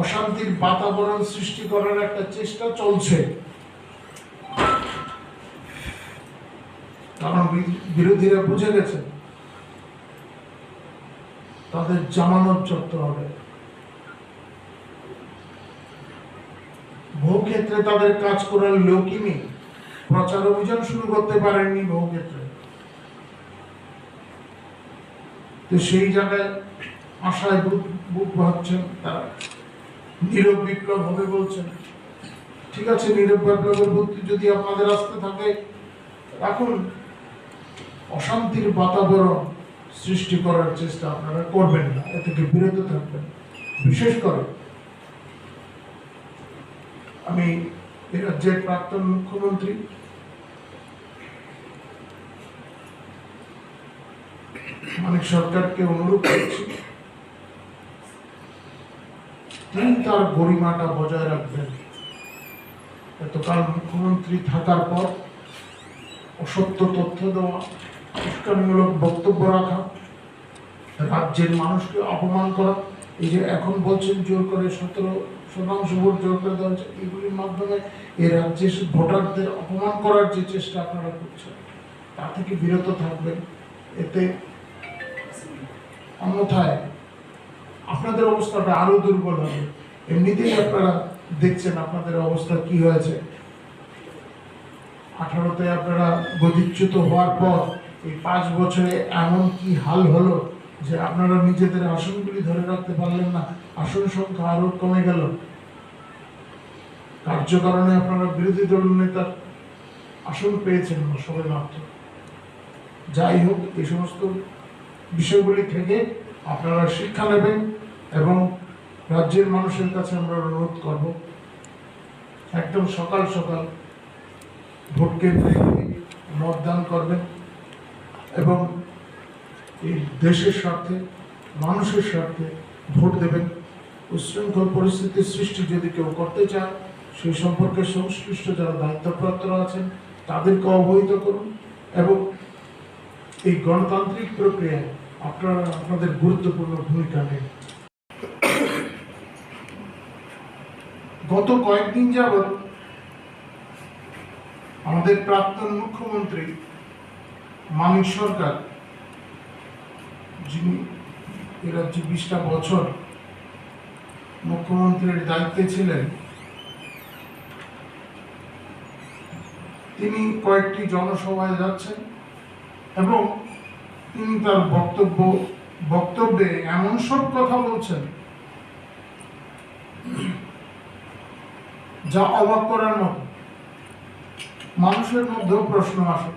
অশান্তির বাতাবরণ সৃষ্টি করার একটা চেষ্টা চলছে, কারণ বিরোধীরা বুঝে গেছেন তাদের জামানত জব্দ হবে। বহু ক্ষেত্রে তাদের কাজ করার লোকই নেই, প্রচার অভিযান শুরু করতে পারেননি বহু ক্ষেত্রে। তো সেই জায়গায় আশায় বুক ভাবছেন তারা, নীরব বিপ্লব হবে বলছেন। ঠিক আছে, নীরব বিপ্লবের বুদ্ধি যদি আপনাদের আসতে থাকে, এখন অশান্তির বাতাবরণ সৃষ্টি করার চেষ্টা আপনারা করবেন না, এ থেকে বিরত থাকবেন। বিশেষ করে আমি এই রাজ্যের প্রাক্তন মুখ্যমন্ত্রী মানিক সরকারকে অনুরোধ করছি, তিনি তার গরিমাটা বজায় রাখবেন। এতকাল মুখ্যমন্ত্রী থাকার পর অসত্য তথ্য দেওয়া, উস্কানিমূলক বক্তব্য রাখা, রাজ্যের মানুষকে অপমান করা, এই যে এখন বলছেন জোর করে 17% ভোট জোর করে দেওয়া হচ্ছে, এগুলির মাধ্যমে এই রাজ্যের ভোটারদের অপমান করার যে চেষ্টা আপনারা করছেন, তা থেকে বিরত থাকবেন। এতে অন্যথায় আপনাদের অবস্থাটা আরো দুর্বল হবে। এমনিতেই আপনারা দেখছেন আপনাদের অবস্থা কি হয়েছে। 18তে আপনারা গদিচ্যুত হওয়ার পর এই 5 বছরে এমন কি হাল হলো যে আপনারা নিজেদের আসনগুলি ধরে রাখতে পারলেন না, আসন সংখ্যা আরো কমে গেল। কার্যকারণে আপনারা বিরোধী দল নেতার আসন পেয়েছেন না সবাই মাত্র। যাই হোক, এই সমস্ত বিষয়গুলি থেকে আপনারা শিক্ষা নেবেন এবং রাজ্যের মানুষের কাছে আমরা অনুরোধ করব একদম সকাল সকাল ভোট কেন্দ্রে মতদান করবেন এবং এই দেশের স্বার্থে, মানুষের স্বার্থে ভোট দেবেন। উচ্ছৃঙ্খল পরিস্থিতির সৃষ্টি যদি কেউ করতে চায়, সেই সম্পর্কে সংশ্লিষ্ট যারা দায়িত্বপ্রাপ্তরা আছেন তাদেরকে অবহিত করুন এবং এই গণতান্ত্রিক প্রক্রিয়ায় আপনারা আপনাদের গুরুত্বপূর্ণ ভূমিকা নেন। গত কয়েকদিন যাবৎ আমাদের প্রাক্তন মুখ্যমন্ত্রী মানিক সরকার, যিনি এ রাজ্যে 20টা বছর মুখ্যমন্ত্রীর দায়িত্বে ছিলেন, তিনি কয়েকটি জনসভায় যাচ্ছেন এবং তিনি তার বক্তব্যে এমন সব কথা বলছেন যা অবাক করার মতো। মানুষের মধ্যেও প্রশ্ন আসে।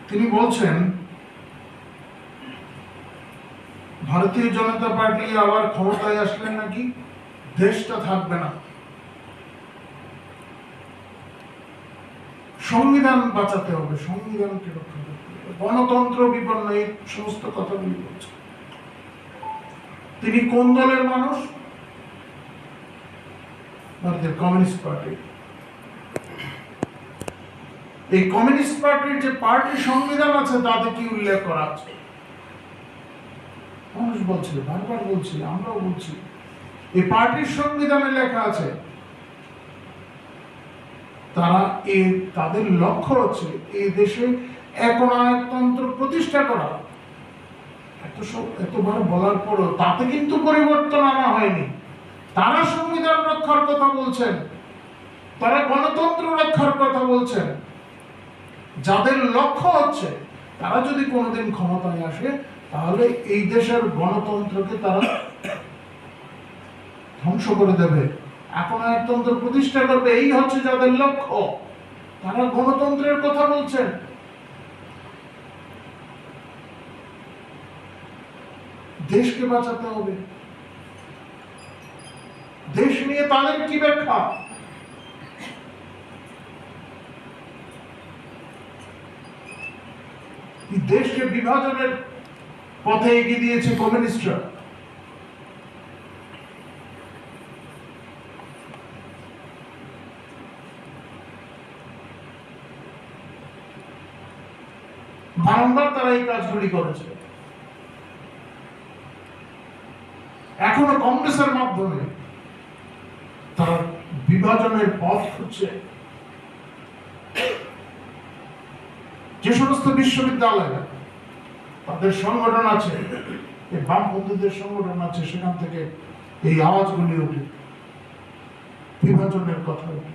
তিনি বলছেন ভারতীয় জনতা পার্টি আবার ক্ষমতায় আসলে নাকি দেশটা থাকবে না, সংবিধান বাঁচাতে হবে, সংবিধানকে রক্ষা করতে হবে, গণতন্ত্র বিপন্ন, এই সমস্ত কথাগুলি বলছেন। তিনি কোন দলের মানুষ? ভারতের কমিউনিস্ট পার্টি। এই কমিউনিস্ট পার্টির যে পার্টি সংবিধান আছে তাতে কি উল্লেখ করা আছে? মানুষ বলছে, বারবার বলছি, আমরাও বলছি, এই পার্টির সংবিধানে লেখা আছে তারা তাদের লক্ষ্য হচ্ছে এই দেশে একনায়কতন্ত্র প্রতিষ্ঠা করা। এতবার বলার পরও তাতে কিন্তু পরিবর্তন আনা হয়নি। তারা সংবিধান রক্ষার কথা বলছেন, তারা গণতন্ত্র রক্ষার কথা বলছেন। যাদের লক্ষ্য হচ্ছে তারা যদি কোনোদিন ক্ষমতায় আসে তাহলে এই দেশের গণতন্ত্রকে তারা ধ্বংস করে দেবে, একনায়কতন্ত্র প্রতিষ্ঠা করবে, এই হচ্ছে যাদের লক্ষ্য। তারা গণতন্ত্রের কথা বলছেন। দেশকে বাঁচাতে হবে, দেশ নিয়ে তাদের কি ব্যাখ্যা? দেশকে বিভাজনের পথে এগিয়ে দিয়েছে কমিউনিস্টরা। বারংবার তারা এই কাজগুলি করেছে। এখনো কংগ্রেসের মাধ্যমে তারা বিভাজনের পথ খুঁজছে। যে সমস্ত বিশ্ববিদ্যালয় তাদের সংগঠন আছে, এই বামপন্থীদের সংগঠন আছে, সেখান থেকে এই আওয়াজগুলি ওঠে, বিভাজনের কথা ওঠে।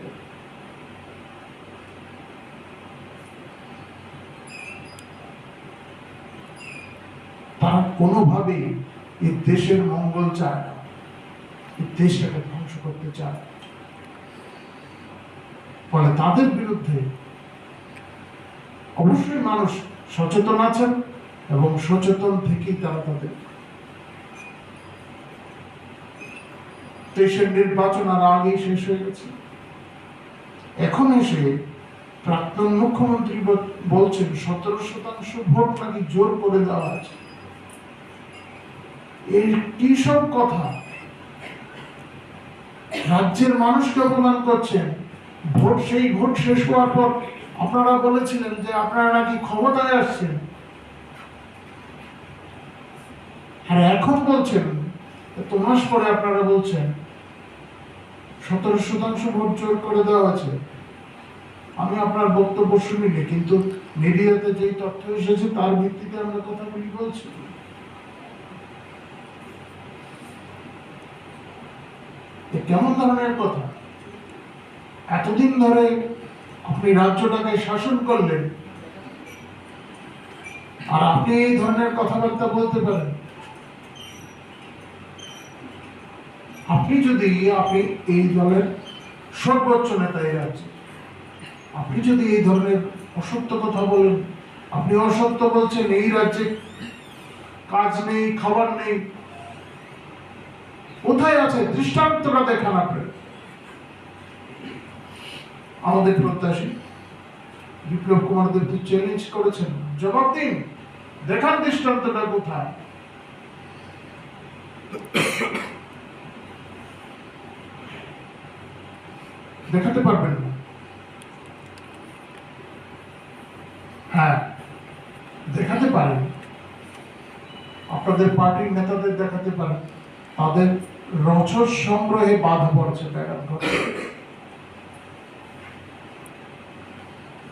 তারা কোনোভাবেই এই দেশের মঙ্গল চায় না, এই দেশটাকে ধ্বংস করতে চায়। ফলে তাদের বিরুদ্ধে অবশ্যই মানুষ সচেতন আছেন এবং সচেতন থেকেই তারা তাদের দেশের নির্বাচন আর আগেই শেষ হয়ে গেছে। এখন এসে প্রাক্তন মুখ্যমন্ত্রী বলছেন 17% ভোট নাকি জোর করে দেওয়া আছে। এই কি সব কথা? রাজ্যের মানুষকে অপমান করছেন। সেই ভোট শেষ হওয়ার পর আপনারা বলেছিলেন যে আপনারা নাকি ক্ষমতায় আসছেন, আর এখন বলছেন, এত মাস পরে আপনারা বলছেন 17% ভোট জোর করে দেওয়া আছে। আমি আপনার বক্তব্য শুনিনি, কিন্তু মিডিয়াতে যেই তথ্য এসেছে তার ভিত্তিতে আমরা কথাগুলি বলছি। কেমন ধরনের কথা? এতদিন ধরে আপনি রাজ্যটাকে শাসন করলেন, আর আপনি এই ধরনের কথাবার্তা বলতে পারেন? আপনি এই দলের সর্বোচ্চ নেতা এই রাজ্যে, আপনি যদি এই ধরনের অসত্য কথা বলেন, আপনি অসত্য বলছেন এই রাজ্যে কাজ নেই, খাবার নেই, কোথায় আছে দৃষ্টান্তটা দেখান আপনি। আমাদের প্রত্যাশী বিপ্লব কুমার দেবকে চ্যালেঞ্জ করেছেন, জবাব দিন, দেখান দৃষ্টান্তটা কোথায়। দেখাতে পারবেন না? হ্যাঁ, দেখাতে পারেন, আপনাদের পার্টির নেতাদের দেখাতে পারেন। তাদের রচর সংগ্রহে বাধা পড়ছে ব্যাঘাত ঘটে,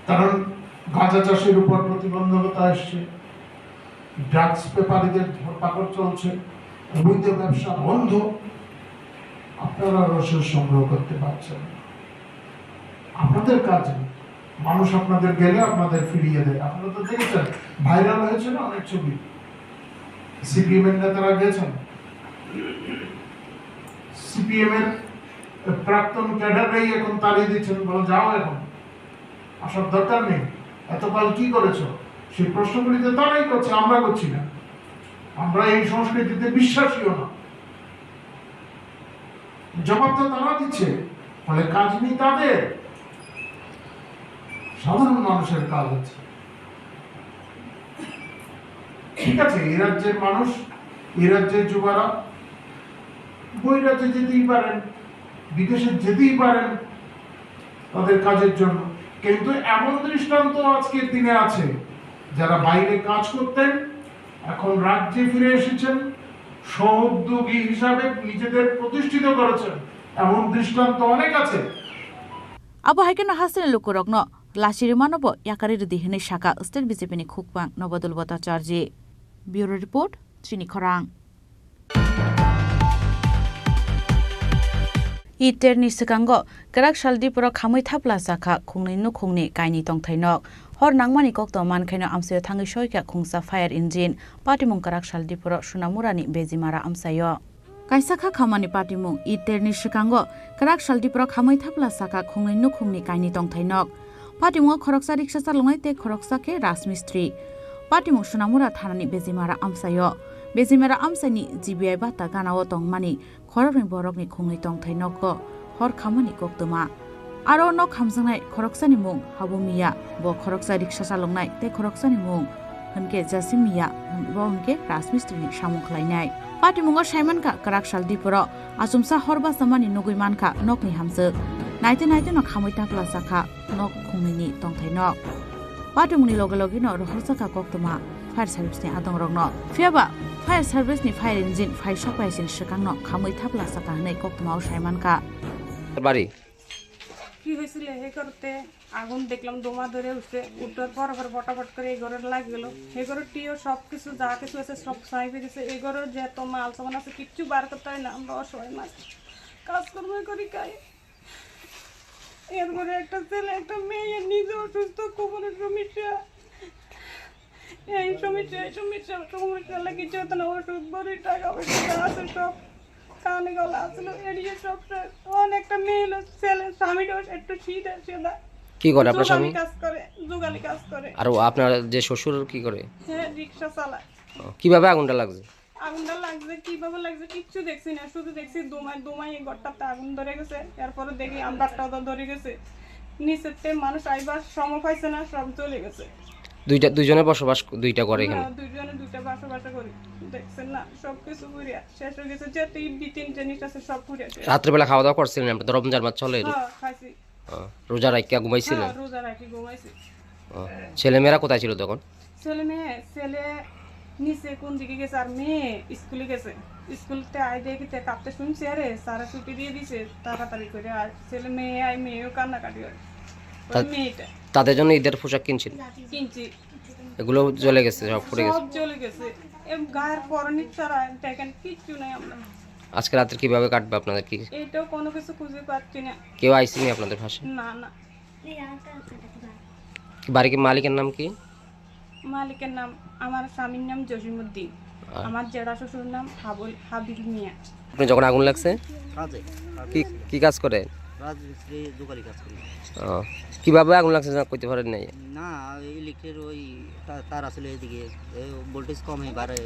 কারণ গাঁজা চাষের উপর প্রতিবন্ধকতা আসছে, ড্রাগস পেপারীদের ধরপাকড় চলছে, অবৈধ ব্যবসা বন্ধ, আপনারা রসদ সংগ্রহ করতে পারছেন না। আপনাদের কাজে মানুষ আপনাদের গেলে আপনাদের ফিরিয়ে দেয়। আপনারা তো দেখেছেন, ভাইরাল হয়েছে না অনেক ছবি, সিপিএম এর নেতারা গেছেন, সিপিএম এর প্রাক্তন ক্যাডাররাই এখন তাড়িয়ে দিচ্ছেন, বলে যাও, এখন আসার দরকার নেই, এতকাল কি করেছো? সেই প্রশ্নগুলিতে তারাই করছে, আমরা করছি না, আমরা এই সংস্কৃতিতে বিশ্বাসীও না। জবাব তো তারা দিচ্ছে, ফলে কাজ নেই তাদের, সাধারণ মানুষের কাজ হচ্ছে। ঠিক আছে, এই রাজ্যের মানুষ, এই রাজ্যের যুবরা বহিরাজ্যে যেতেই পারেন, বিদেশে যেতেই পারেন তাদের কাজের জন্য, কিন্তু এমন দৃষ্টান্ত আজকের দিনে আছে যারা বাইরে কাজ করতেন এখন রাজ্যে ফিরে এসেছেন, সহোদ্যোগী হিসাবে নিজেদের প্রতিষ্ঠিত করেছেন, এমন দৃষ্টান্ত অনেক আছে। Abo haikena hasene lukurokno lashiri manobo yakari dihene shaka state BJP ni khukpang nobodul bhattacharya. Bureau report Chini Khorang. Iter ni sekango Karak Tripura khamui thapla sakha khungni nu khungni kaini tongthainok hor nangmani kokto mankhaino amsayo thangi soika khungsa fire engine patimung Karak Tripura sunamurani bezimara amsayo. Kaisakha khamani patimung iter ni sekango Karak Tripura khamui thapla sakha khungni nu khungni kaini tongthainok patimung khoroksa riksha chalongai te khoroksa ke rasmistri patimung sunamura thanani bezimara amsayo. Bezimara amsani GBI bata ganao tongmani khorokni borokni khungni tongthainoko hor khamani koktoma aro no khamjangnai khoroksani mung habumiya bo khoroksa riksha chalongnai te khoroksani mung hanke jasimiya bo hanke rasmistri ni samung khlainai patimungo saimanka Karak Tripura asumsa horba samani nugui manka nokni hamse naite no khamui takla sakha nok khungni ni tongthainok patimungni logi no rohorjaka koktoma fire service ni adongrokno fiaba fire service ni fire engine fire supply sin shikangno khamui thapla saka nei koktmao saimanka বাড়ি কি হয়েছিল হে করতে আগুন দেখলাম দোমা ধরে উঠছে উঠার পর ফটাফট করে এই ঘরে লাগে গেল এই ঘরের টিও সব কিছু যা কিছু আছে সব সাইবে গেছে এই ঘরের যত মাল সামান আছে কিচ্ছু বার করতে হয় না আমরা অসহায় মাছ কাজকর্ম করি খাই এর ঘরে একটা ছেলে একটা মেয়ে নিজে অসুস্থ কোমরের সমস্যা এই সমস্যা লাগে যত না ওষুধ বড়ি টাকা পয়সা আছে সব কানে গলা আসলো এড়িয়ে সব অনেকটা মেয়ে ছেলে স্বামীটা একটু শীত আছে না কি করে আপনার স্বামী কাজ করে জোগালি কাজ করে আর আপনার যে শ্বশুর কি করে হ্যাঁ রিকশা চালায় কিভাবে আগুনটা লাগছে কিভাবে লাগছে কিচ্ছু দেখছি না শুধু দেখছি দোমাই এই ঘরটাতে আগুন ধরে গেছে এরপরে দেখি আমরাটাও ধরে গেছে নিচেতে মানুষ আইবার সময় পাইছে না সব চলে গেছে দুইজনে বসবাস দুইটা করে এখানে দুইজনে দুইটা বসবাস করি দেখছেন না সবকিছু পুরিয়া শেষ হয়ে গেছে যে তিন জিনিস আছে সব পুরিয়া রাত্রে বেলা খাওয়া দাওয়া করছিলেন আপনি তো রমজান মাস চলে খাইছি রোজা রাখিয়া ঘুমাইছিলেন রোজা রাখি ঘুমাইছি ছেলেমেয়েরা কোথায় ছিল তখন ছেলে নিচে কোন দিকে গেছে আর মেয়ে স্কুলে গেছে স্কুলতে আই দেখি কাঁপতে শুনছি আরে সারা ছুটি দিয়ে দিছে তাড়াতাড়ি করে আর ছেলে মেয়েও কান্নাকাটি হয় মেয়েটা তাদের জন্য ঈদের পোশাক কিনছি এগুলো জ্বলে গেছে সব পুড়ে গেছে সব জ্বলে গেছে গায়ের পরনি ছাড়া দেখেন কিচ্ছু নাই আমরা আজকে রাত্রে কিভাবে কাটবে আপনাদের? কি এইটাও কোনো কিছু খুঁজে পাচ্ছি না। কেউ আইসিনি আপনাদের পাশে? না না। বাড়ির মালিকের নাম কি? মালিকের নাম, আমার স্বামীর নাম জসিমউদ্দিন, আমার জেঠা শ্বশুর নাম হাবিল মিয়া। আপনি যখন আগুন লাগছে কি কাজ করে? কিভাবে আগুন লাগছে না কইতে পারেন নাই? না, ইলেকট্রিক ওই তার আসলে এদিকে ভোল্টেজ কম হয়ে বাড়ে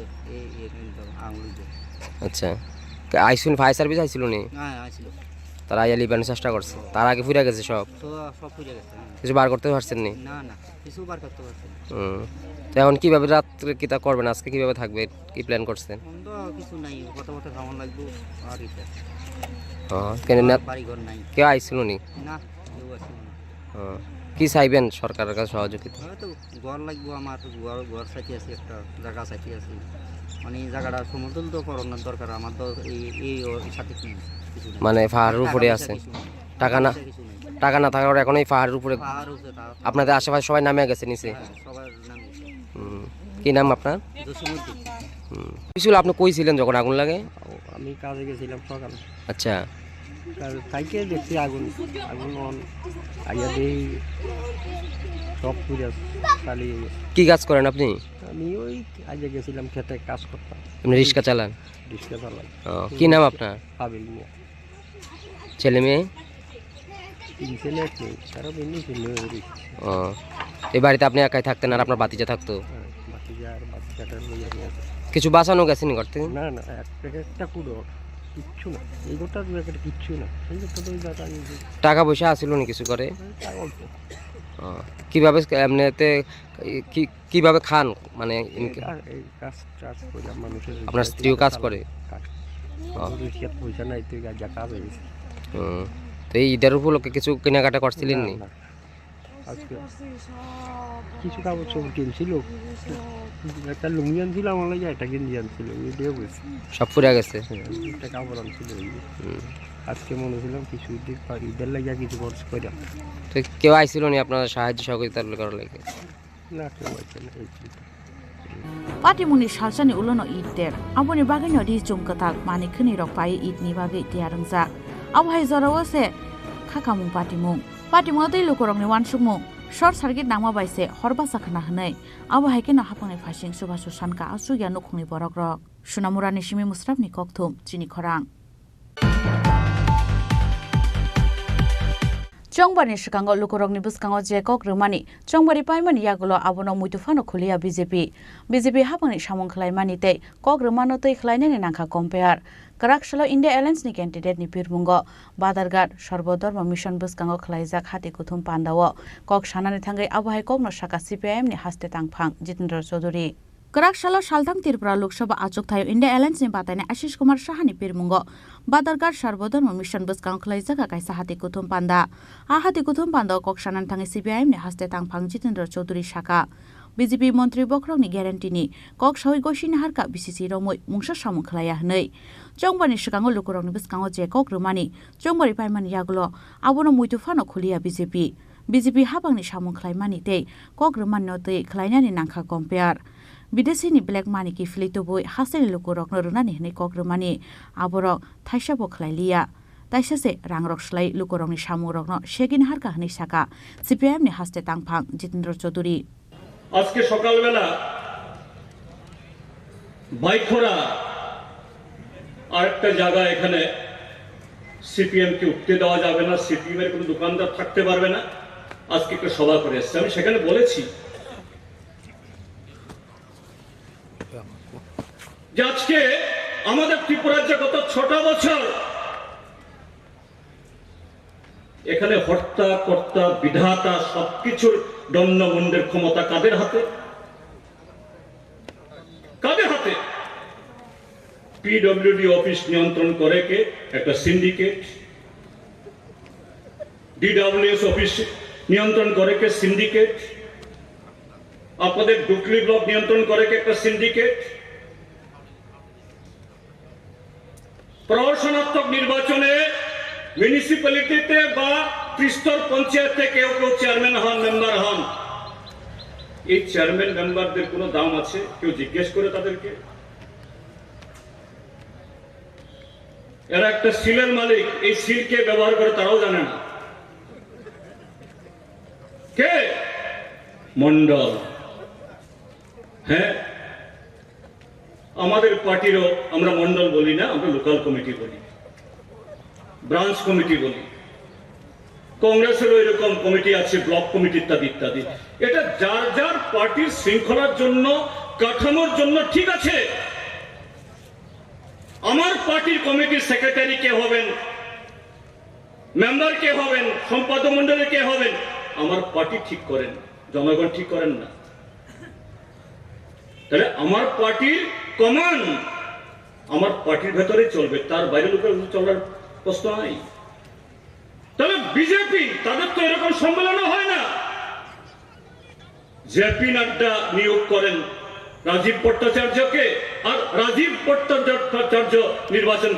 আগুন। আচ্ছা, আইসুন ফায়ার সার্ভিস আইছিল নি? হ্যাঁ আইছিল। তারা আইয়া লিবানোর চেষ্টা করছে, তার আগে ফুরে গেছে সব? সব ফুরে গেছে। কিছু বার করতে পারছেন নি? না না, কিছু বার করতে পারছেন। তো এখন কিভাবে রাত্রে কি তা করবেন? আজকে কিভাবে থাকবেন, কি প্ল্যান করছেন? কিছু নাই, কথা খাওয়ান লাগবো আর এটা। বাড়িঘর নাই। কেউ আইছিল নি? না, কেউ আসছিল না। কি চাইবেন সরকারের কাছে সহযোগিতা? হয়তো ঘর লাগবো, আমার ঘর সাথে আছে, একটা জায়গা সাথে আছে, মানে এই জায়গাটা সমতল তো করানোর দরকার। আমার তো এই সাথে কিছু মানে পাহাড়ের উপরে আছে, টাকা না থাকার এখন এই পাহাড়ের উপরে আপনাদের আশেপাশে সবাই নামে গেছে নিচে? সবার নাম। কি নাম আপনার? জসিমউদ্দিন। আপনি কই ছিলেন যখন আগুন লাগে? আমি কাজে গেছিলাম সকালে। আচ্ছা, কালকে দেখছি আগুন আইয়া দেই সব পুজো চালিয়ে। কি কাজ করেন আপনি? আমি ওই আজকে গেছিলাম খেতে কাজ করতাম। আপনি রিক্সা চালান? রিক্সা চালাই। কি নাম আপনার? হাবিল মিয়া। ছেলে মেয়ে? ছেলে একটু তারা বেনি ছিল। এই বাড়িতে আপনি একাই থাকতেন আর আপনার বাতিজা থাকতো? বাতিজা আর বাচ্চাটার লইয়া গেছে। কিছু বাঁচানো গেছেনি ঘর থেকে? না না, একটা কুড়ো কিচ্ছু না, এই গোটা কিচ্ছু না। এই গোটা তো টাকা পয়সা আসিল নি কিছু করে? কিভাবে এমনিতে কিভাবে খান? মানে আপনার স্ত্রীও কাজ করে? পয়সা নাই তুই যা কাজ হয়ে গেছে। তো এই ঈদের উপলক্ষে কিছু কেনাকাটা করছিলেন নি? আজকে কিছু কাপড় চোপড় কিনছিল, একটা লুঙ্গি আনছিল আমার লাগে, একটা গেঞ্জি আনছিল, সব ফুরে গেছে। একটা কাপড় আনছিল। আজকে মনে ছিলাম কিছু ঈদের লাগিয়া কিছু খরচ করে। তো কেউ আইছিল নি আপনার সাহায্য সহযোগিতা করার লাগে? না, কেউ আইছে না। पाटिमुनि सालसानि उलोनो ईद देर आबोनि बागैनो रि चुमकताक मानि खनि रक पाइ ईदनि बागै तियारंजा आबहाय जरावसे खाखामुं पाटिमुं दै लोकरंनि वानसुमु शर्ट सार्किट नामा बाइसे हरबा साखना हनै आबहायके न हाफांनि फासिं सुबासु सानका आसुगिया नखुंनि बरक रक सुनामुरानि सिमि मुस्राफनि ककथुम चिनि खरां चंबानि सिगाङाव लुकरंनि बुस्काङाव जे कक रोमानि चंबारि पाइमानि यागुलो आबोनो मुइतुफानो खुलिया बीजेपी हाफांनि सामुं खलायमानि तै कक रोमानो तै खलायनायनि नांखा कम्पेयार कराकशालाव इन्डिया एलायन्सनि कैन्डिडेटनि बिरमुंगो बादारघाट सर्वधर्म मिशन बुस्काङाव खलायजाक हाति कुथुम पान्दावो कक सानानि थांगै आबहाय ककनो साका सीपीआईएमनि हास्ते तांफां जितेन्द्र चौधुरी कराकशालाव सालथां त्रिपुरा लोकसभा आचुकथायाव इन्डिया एलायन्सनि बातायनाय आशिष कुमार साहानि बिरमुंगो बादारघाट सर्वधर्म मिशन बुस्काङाव खलायजाका कायसा हाति कुथुम पान्दा आ हाति कुथुम पान्दाव कक सानानि थांगै सीपीआईएमनि हास्ते तांफां जितेन्द्र चौधुरी साका बीजेपी मंत्री बख्रंनि ग्यारेन्टिनि कक सावै गसिनि हारका बीसीसी रमै मुंसा सामुं खलाया हनै चंबानि सिगाङाव लुकरंनि बुस्काङाव जे कक रोमानि चंबारि पाइमानि यागुलो आबोनो मुइतुफानो खुलिया बीजेपी हाबांनि सामुं खलायमानि तै कक रोमानि तै खलायनायनि नांखा कम्पेयार विदेशीनि ब्लेक मानि कि फिलितोबो हासेनि लुकरकनो रुनानि हनै कक रोमानि आबरक थाइसाबो खलायलिया ताइसासे रांरक स्लाय लुकरंनि सामुं रकनो सेगिन हारका हनै साका सीपीआईएमनि हास्ते तांफां जितेन्द्र चौधुरी আজকে সকালবেলা বাইখরা আরেকটা জায়গা এখানে সিপিএম কে উঠতে দেওয়া যাবে না, সিপিএম এর কোনো দোকানদার থাকতে পারবে না, আজকে একটা সভা করে এসেছে। আমি সেখানে বলেছি যে আজকে আমাদের ত্রিপুরার যে গত 6টা বছর এখানে হর্তা কর্তা বিধাতা সবকিছুর দণ্ডমুণ্ডের ক্ষমতা কাদের হাতে? পিডব্লিউডি অফিস নিয়ন্ত্রণ করে কে? একটা সিন্ডিকেট। ডিডব্লিউএস অফিস নিয়ন্ত্রণ করে কে? সিন্ডিকেট। আপনাদের ডুকলি ব্লক নিয়ন্ত্রণ করে কে? একটা সিন্ডিকেট। প্রশাসনাত্মক নির্বাচনে মিউনিসিপ্যালিটিতে বা ত্রিস্তর পঞ্চায়েতে কেউ চেয়ারম্যান হন, মেম্বার হন, এই চেয়ারম্যান মেম্বারদের কোনো দাম আছে? কেউ জিজ্ঞেস করে তাদেরকে? এরা একটা সিলের মালিক, এই সিল কে ব্যবহার করে তারাও জানে না। কে? মন্ডল। হ্যাঁ, আমাদের পার্টিরও আমরা মন্ডল বলি না, আমরা লোকাল কমিটি বলি, ব্রাঞ্চ কমিটি বলি। কংগ্রেসেরও এরকম কমিটি আছে, ব্লক কমিটি ইত্যাদি ইত্যাদি। এটা যার যার পার্টির শৃঙ্খলার জন্য, কাঠামোর জন্য ঠিক আছে। আমার পার্টির কমিটির সেক্রেটারি কে হবেন, মেম্বার কে হবেন, সম্পাদক মন্ডলী কে হবেন, আমার পার্টি ঠিক করেন, জনগণ ঠিক করেন না। তাহলে আমার পার্টির কমান্ড আমার পার্টির ভেতরে চলবে, তার বাইরে লোকের চলার প্রশ্ন নাই। তাহলে বিজেপি তাদের তো এরকম সম্মেলন হয় না। জেপি নাড্ডা নিয়োগ করেন রাজীব ভট্টাচার্যকে, আর রাজীব ভট্টাচার্য নির্বাচন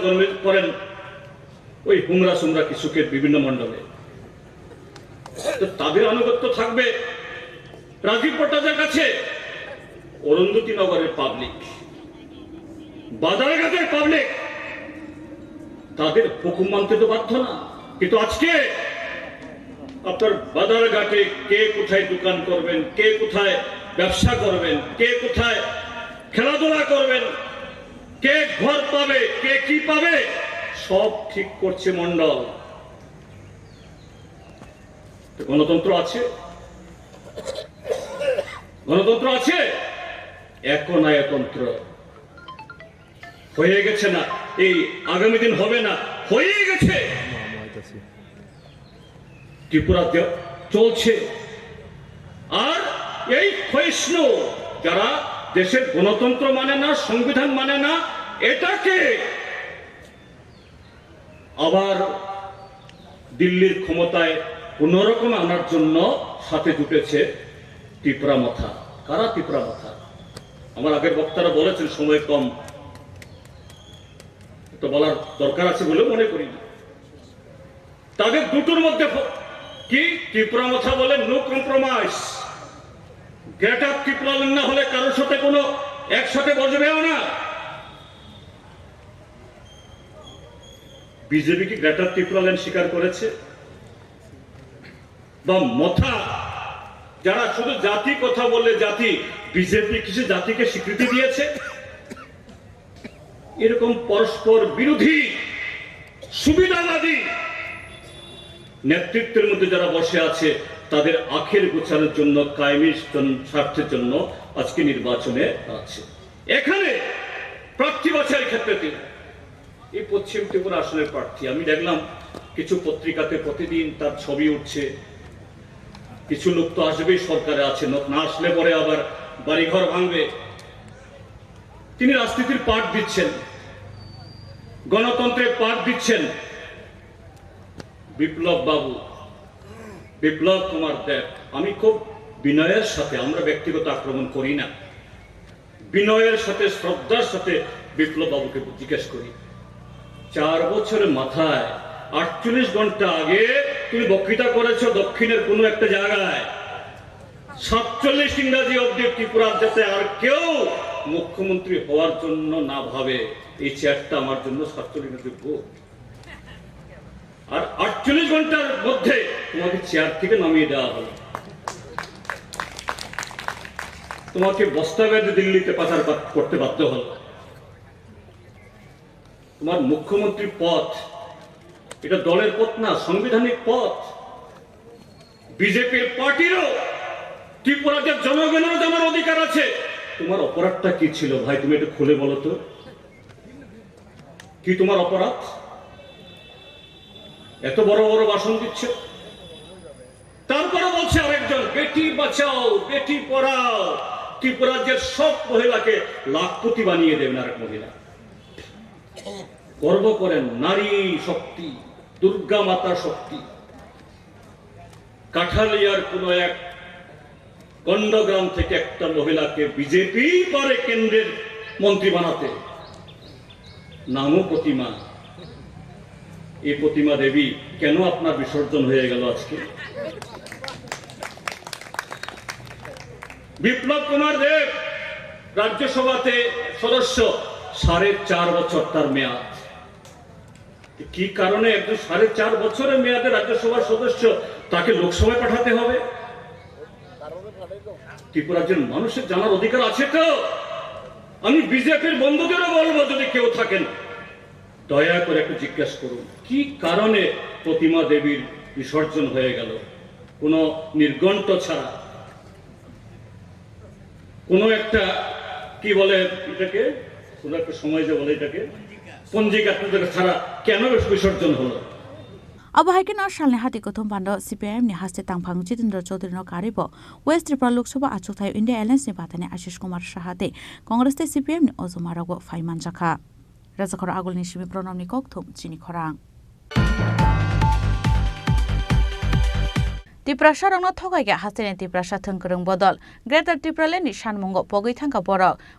করেন ওই হুমরা সুমরা কিছুকে বিভিন্ন মন্ডলে। তাদের আনুগত্য থাকবে রাজীব ভট্টাচার্যের কাছে। অরুন্ধতী নগরের পাবলিক, বাজারঘাটের পাবলিক তাদের হুকুম মানতে তো বাধ্য না। কিন্তু আজকে আপনার বাজারঘাটে কে কোথায় দোকান করবেন, কে কোথায় ব্যবসা করবেন, কে কোথায় খেলাধুলা করবেন, কে ঘর পাবে, কে কি পাবে, সব ঠিক করছে মন্ডল। গণতন্ত্র আছে, গণতন্ত্র আছে, একনায়তন্ত্র হয়ে গেছে না, এই আগামী দিন হবে না, হয়ে গেছে। ত্রিপুরাতে চলছে। আর এই ক্ষয়িষ্ণু যারা দেশের গণতন্ত্র মানে না, সংবিধান মানে না, এটাকে আবার দিল্লির ক্ষমতায় কোনরকম আনার জন্য সাথে জুটেছে ত্রিপুরা মাথা। কারা ত্রিপুরা মাথা? আমার আগের বক্তারা বলেছেন সময় কম, তো বলার দরকার আছে বলে মনে করি না। তাদের দুটোর মধ্যে কি ত্রিপুরা মাথা বলে no compromise. Get up Tripura না হলে কারোর সাথে কোনো একসাথে বসবেও না। বিজেপি কি গেট আপ ত্রিপুরা স্বীকার করেছে? বা মথা যারা শুধু জাতি কথা বলে জাতি, বিজেপি কিছু জাতিকে স্বীকৃতি দিয়েছে? এরকম পরস্পর বিরোধী সুবিধাবাদী নেতৃত্বের মধ্যে যারা বসে আছে, তাদের আখের গোছানোর জন্য, কায়েমি স্বার্থের জন্য আজকে নির্বাচনে আছে। এখানে প্রার্থী বাছাইয়ের ক্ষেত্রে এই পশ্চিম ত্রিপুরা আসনের প্রার্থী আমি দেখলাম কিছু পত্রিকাতে প্রতিদিন তার ছবি উঠছে। কিছু লোক তো আসবেই, সরকারে আছে, না আসলে পরে আবার বাড়িঘর ভাঙবে। তিনি রাজনীতির পাঠ দিচ্ছেন, গণতন্ত্রের পাঠ দিচ্ছেন। বিপ্লব বাবু, বিপ্লব কুমার দেব, আমি খুব বিনয়ের সাথে, আমরা ব্যক্তিগত আক্রমণ করি না, বিনয়ের সাথে শ্রদ্ধার সাথে বিপ্লব বাবুকে জিজ্ঞেস করি, 4 বছরের মাথায় 48 ঘন্টা আগে তুমি বক্তৃতা করেছো দক্ষিণের কোনো একটা জায়গায়, 47 ইংরাজি অব্দি ত্রিপুরার যাতে আর কেউ মুখ্যমন্ত্রী হওয়ার জন্য না ভাবে, এই চেয়ারটা আমার জন্য 47 ভোট। আর 48 ঘন্টার মধ্যে তোমাকে চেয়ার থেকে নামিয়ে দেওয়া হলো, তোমাকে বস্তা বেঁধে দিল্লিতে পাচার করতে বাধ্য হলো। তোমার মুখ্যমন্ত্রী পদ এটা দলের পথ না, সাংবিধানিক পথ। বিজেপির পার্টিরও ত্রিপুরাদের জনগণেরও জানার অধিকার আছে। তোমার অপরাধটা কি ছিল ভাই? তুমি এটা খুলে বলো তো, কি তোমার অপরাধ? এত বড় বড় ভাষণ দিচ্ছে, তারপরে বলছে আরেকজন বেটি বাঁচাও বেটি পড়াও, ত্রিপুরাজ্যের সব মহিলাকে লাখপতি বানিয়ে দেবেন আরেক মহিলা। গর্ব করেন নারী শক্তি, দুর্গা মাতা শক্তি। কাঠালিয়ার কোন এক গন্ডগ্রাম থেকে একটা মহিলাকে বিজেপি পারে কেন্দ্রের মন্ত্রী বানাতে, নামও প্রতিমা। এই প্রতিমা দেবী কেন আপনার বিসর্জন হয়ে গেল আজকে? বিপ্লব কুমার দেব রাজ্যসভাতে সদস্য, 4.5 বছর তার মেয়াদ। কি কারণে একজন 4.5 বছরের মেয়াদে রাজ্যসভার সদস্য তাকে লোকসভায় পাঠাতে হবে? ত্রিপুরা রাজ্যের মানুষের জানার অধিকার আছে তো? আমি বিজেপির বন্ধুদেরও বলবো, যদি কেউ থাকেন দয়া করে একটু জিজ্ঞেস করুন কি কারণে প্রতিমা দেবীর বিসর্জন হয়ে গেল কোনো নির্ঘণ্ট ছাড়া, কোনো একটা কি বলে এটাকে, কোনো একটা সময় যে বলে এটাকে পঞ্জিকা ছাড়া কেন বিসর্জন হলো? अबहायके सालनि हाती गौतम बान्द CPIM नि हास्ते तांफां जितेन्द्र चौधरी न कारिबो वेस्ट त्रिपुरा लोकसभा आचुथाय इंडिया एलायंस नि बाथानि आशिष कुमार साहाते कांग्रेस ते CPIM नि अजमारागो फाइमान जाखा राजाखर आगुलनि सिमि प्रणामनि ककथुम चिनि खरां त्रिपुरा रंग थगायगे हास्तेनि त्रिपुरा थोंगोरों बदल ग्रेटर त्रिपुरालेनि सानमुंगो पगै थांगा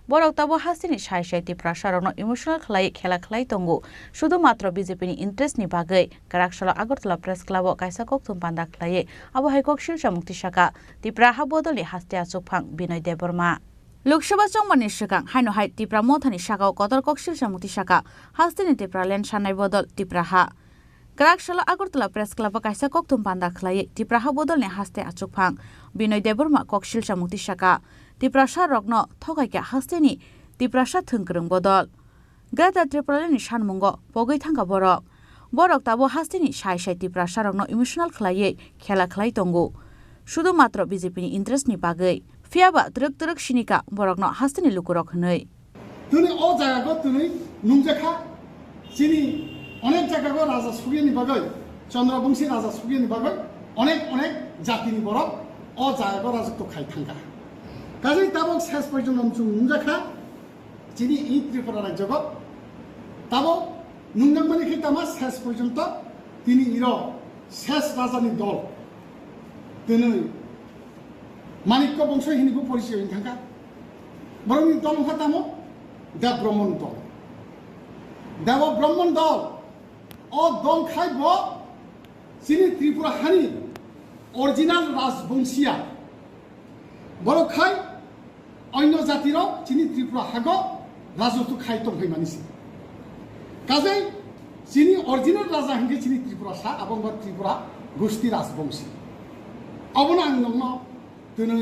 बरक ताबो हास्तेनि साय त्रिपुरा रंग इमोशनल खलाई खेला खलाई तंगु शुधु मात्र बीजेपीनि इंटरेस्टनि बागै गराकसला आगरतला प्रेस क्लाबो कायसा ककथुम बान्दा खलायै आबहाय ककशिलसा मुक्ति शाखा त्रिपुरा हा बदलनि हास्ते आचुकफां बिनय देबबर्मा लोकसभा चंगमानि सिगां हायनहाय त्रिपुरा मथानि शाखाव कदर ककशिलसा मुक्ति शाखा हास्तेनि त्रिपुरा लेन साननाय बदल त्रिपुरा हा गराकसला आगरतला प्रेस क्लाब कायसा ककथुम बान्दा खलायै त्रिपुरा हा बदलनि हास्ते आचुकफां बिनय देबबर्मा ककशिलसा मुक्ति शाखा त्रिपुरा रग्न थगायगे हास्तेनि त्रिपुरा थोंगोरों बदल ग्रेटर त्रिपुरालेनि सानमुंगो पगै थांगा बरक ताबो हास्तेनि साय त्रिपुरा रग्न इमोशनल खलायै खेला खलाई तंगु शुधु मात्र बीजेपीनि इंटरेस्टनि बागै फियाबा द्रक सिनिका बरकन हास्तेनि लुकुरक हनै तुनि ओ जायगाखौ तुनि नुंजाखा चिनि अनेक जायगाखौ राजा सुगियानि बागै चंद्रबंशी राजा सुगियानि बागै अनेक जातिनि बरक ओ जायगाखौ राजत्व खाय थांगा काजै ताबो शेष पर्यन्त जों नुंजाखा चिनि इ त्रिपुरा राज्यखौ ताबो नुंजांमानि खैतामा शेष पर्यन्त तिनि इरो शेष राजानि दल दिनै मानिक्य बंश हिनिबो परिचय होनो थांगा बरंनि दल खातामो देव ब्राह्मण दल ओ दल खायब चिनि त्रिपुरा हानि अरिजिनाल राजबंशिया बर खाय अन्य जातिर चिनि त्रिपुरा हागो राजत्व खाय तंहै मानिसि काजै चिनि अरिजिनाल राजा हिंगे चिनि त्रिपुरा सा आबंग त्रिपुरा गोष्ठी राजबंशी अबन आं नंगनो दिनै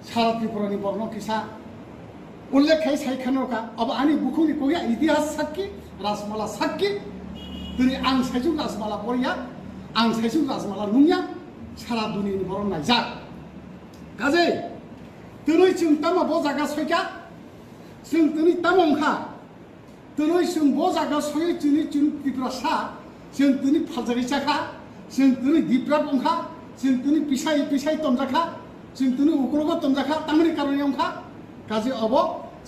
सारा त्रिपुरानि बर्न किसा उल्लेख है सायखानोका अब आनि बुखुनि कोया इतिहास साक्की राजमाला साक्की दिनै आं सायजु राजमाला बरिया आं सायजु राजमाला नुनिया सारा दुनियानि बरन नायजा काजै दिनै जों तामा ब जागा सयका जों दिनै तामंखा दिनै जों ब जागा सयै दिनै जों त्रिपुरा सा जों दिनै फालजागै जाखा जों दिनै दिप्रा बंखा जों दिनै पिसाय तमजाखा जों दिनै उग्रग तमजाखा तामनि कारणे अंखा काजै अब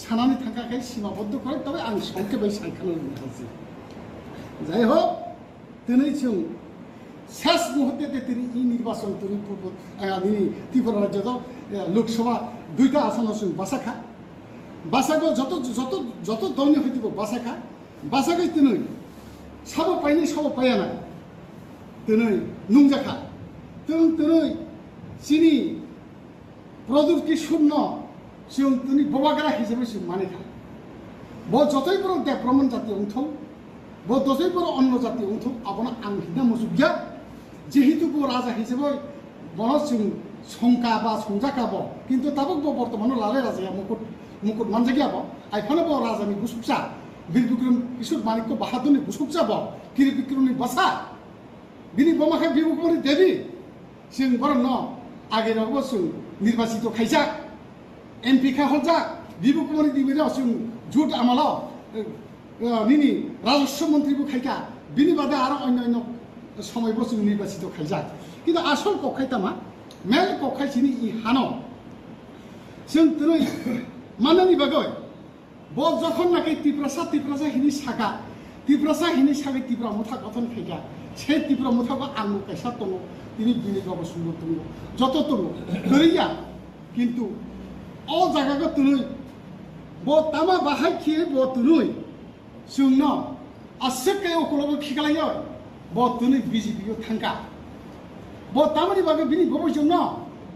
सानानै थांखाखै सीमाबद्ध करे तबे आं संखेबै सायखानो लुबैदों যাই হোক दिनै जों शेष मुहूर्ते दिनै इ निर्वाचन दिनै त्रिपुरा राज्यत लोकसभा 2टा आसनाव जों बासाखौ যত दलनि हयतो बासाखै दिनै साबो पायाना दिनै नुंजाखा जों दिनै चिनि प्रदुर्ति शून्य जों दिनै बबाग्रा हिसाबै जों मानिखा ब जतै बर देव ब्राह्मण जाति अंथौ ब जतै बर अन्न जाति अंथौ आबना आं हिना मजुगिया जेहेतु ब राजा हिसाबै बन जों संका बा संजाका ब किन्तु ताबो ब बर्तमान लाले राजाया मुकुट मानजागिया ब आइफानो ब राजानि गुसुकसा बीर बिक्रम किशोर मानिक्य बाहादुरनि गुसुकसा ब किरि बिक्रमनि बासा बिनि बमाखा बिबुकुमारी देवी जों बरन आगेरावबो जों निर्वाचित खायजा एमपि खाहलजा बिबुकुमारी देवीरा जों जुट आमाला निनि राजस्व मन्त्रीबो खायका बिनि बादे आरो अन्य समयबो जों निर्वाचित खायजा किन्तु आसल कखायतामा मेल कखायसिनि इ हानो जों दिनै माननि बागै ब जखन नाखि त्रिपुरा हिनि सागा त्रिपुरा मुथा गठन खायगा से त्रिपुरा मुथाखौ आं कैसा दङ दिनै बिनि बाबा सुंदर दङ जत दङ गैया किन्तु अ जायगाखौ दिनै ब तामा बाहाय खिए ब दिनै जोंनो आसोकै अकलबो खिगालायो ब दिनै बिजेपिखौ थांगा ब तामानि बागै बिनि बाबा जोंनो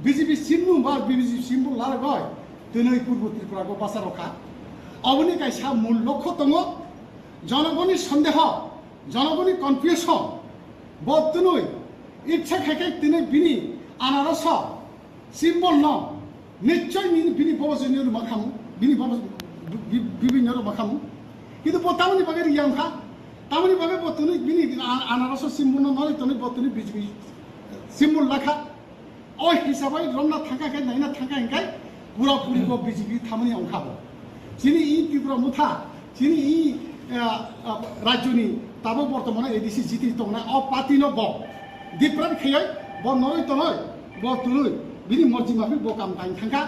बिजेपि सिम्बु बा बिजेपि सिम्बु लारगय दिनै पूर्व त्रिपुराखौ बासारखा अबनि कैसा मूल लक्ष्य दङ जनगणनि सन्देह জনগণের কনফিউশন বর্তনই ইচ্ছা খেকে তিনি বিনি আনারস সিম্বল ন নিশ্চয় বিনি প্রবচনীয় মাখাম বিনি বিভিন্ন মাখাম কিন্তু তামনি বাগে রিয়াংখা তামনি বাগে বর্তনি বিনি আনারস সিম্বল নয় তনি বর্তনি বিজেপি সিম্বল লেখা ওই হিসাবে রমনা থাকাকে নাইনা থাকা হেঁকাই পুরাপুরি বিজেপি থামনি অংখাবো যিনি ই ত্রিপুরা মুথা যিনি ই রাজ্যনি তাবো বর্তমানে এডিসি জিতি তংনা অপাতিন ব দিপ্রান খেয়ে ব নয় তনয় ব তুলুই বিনি মর্জি মাফি ব কাম টাইম থাকা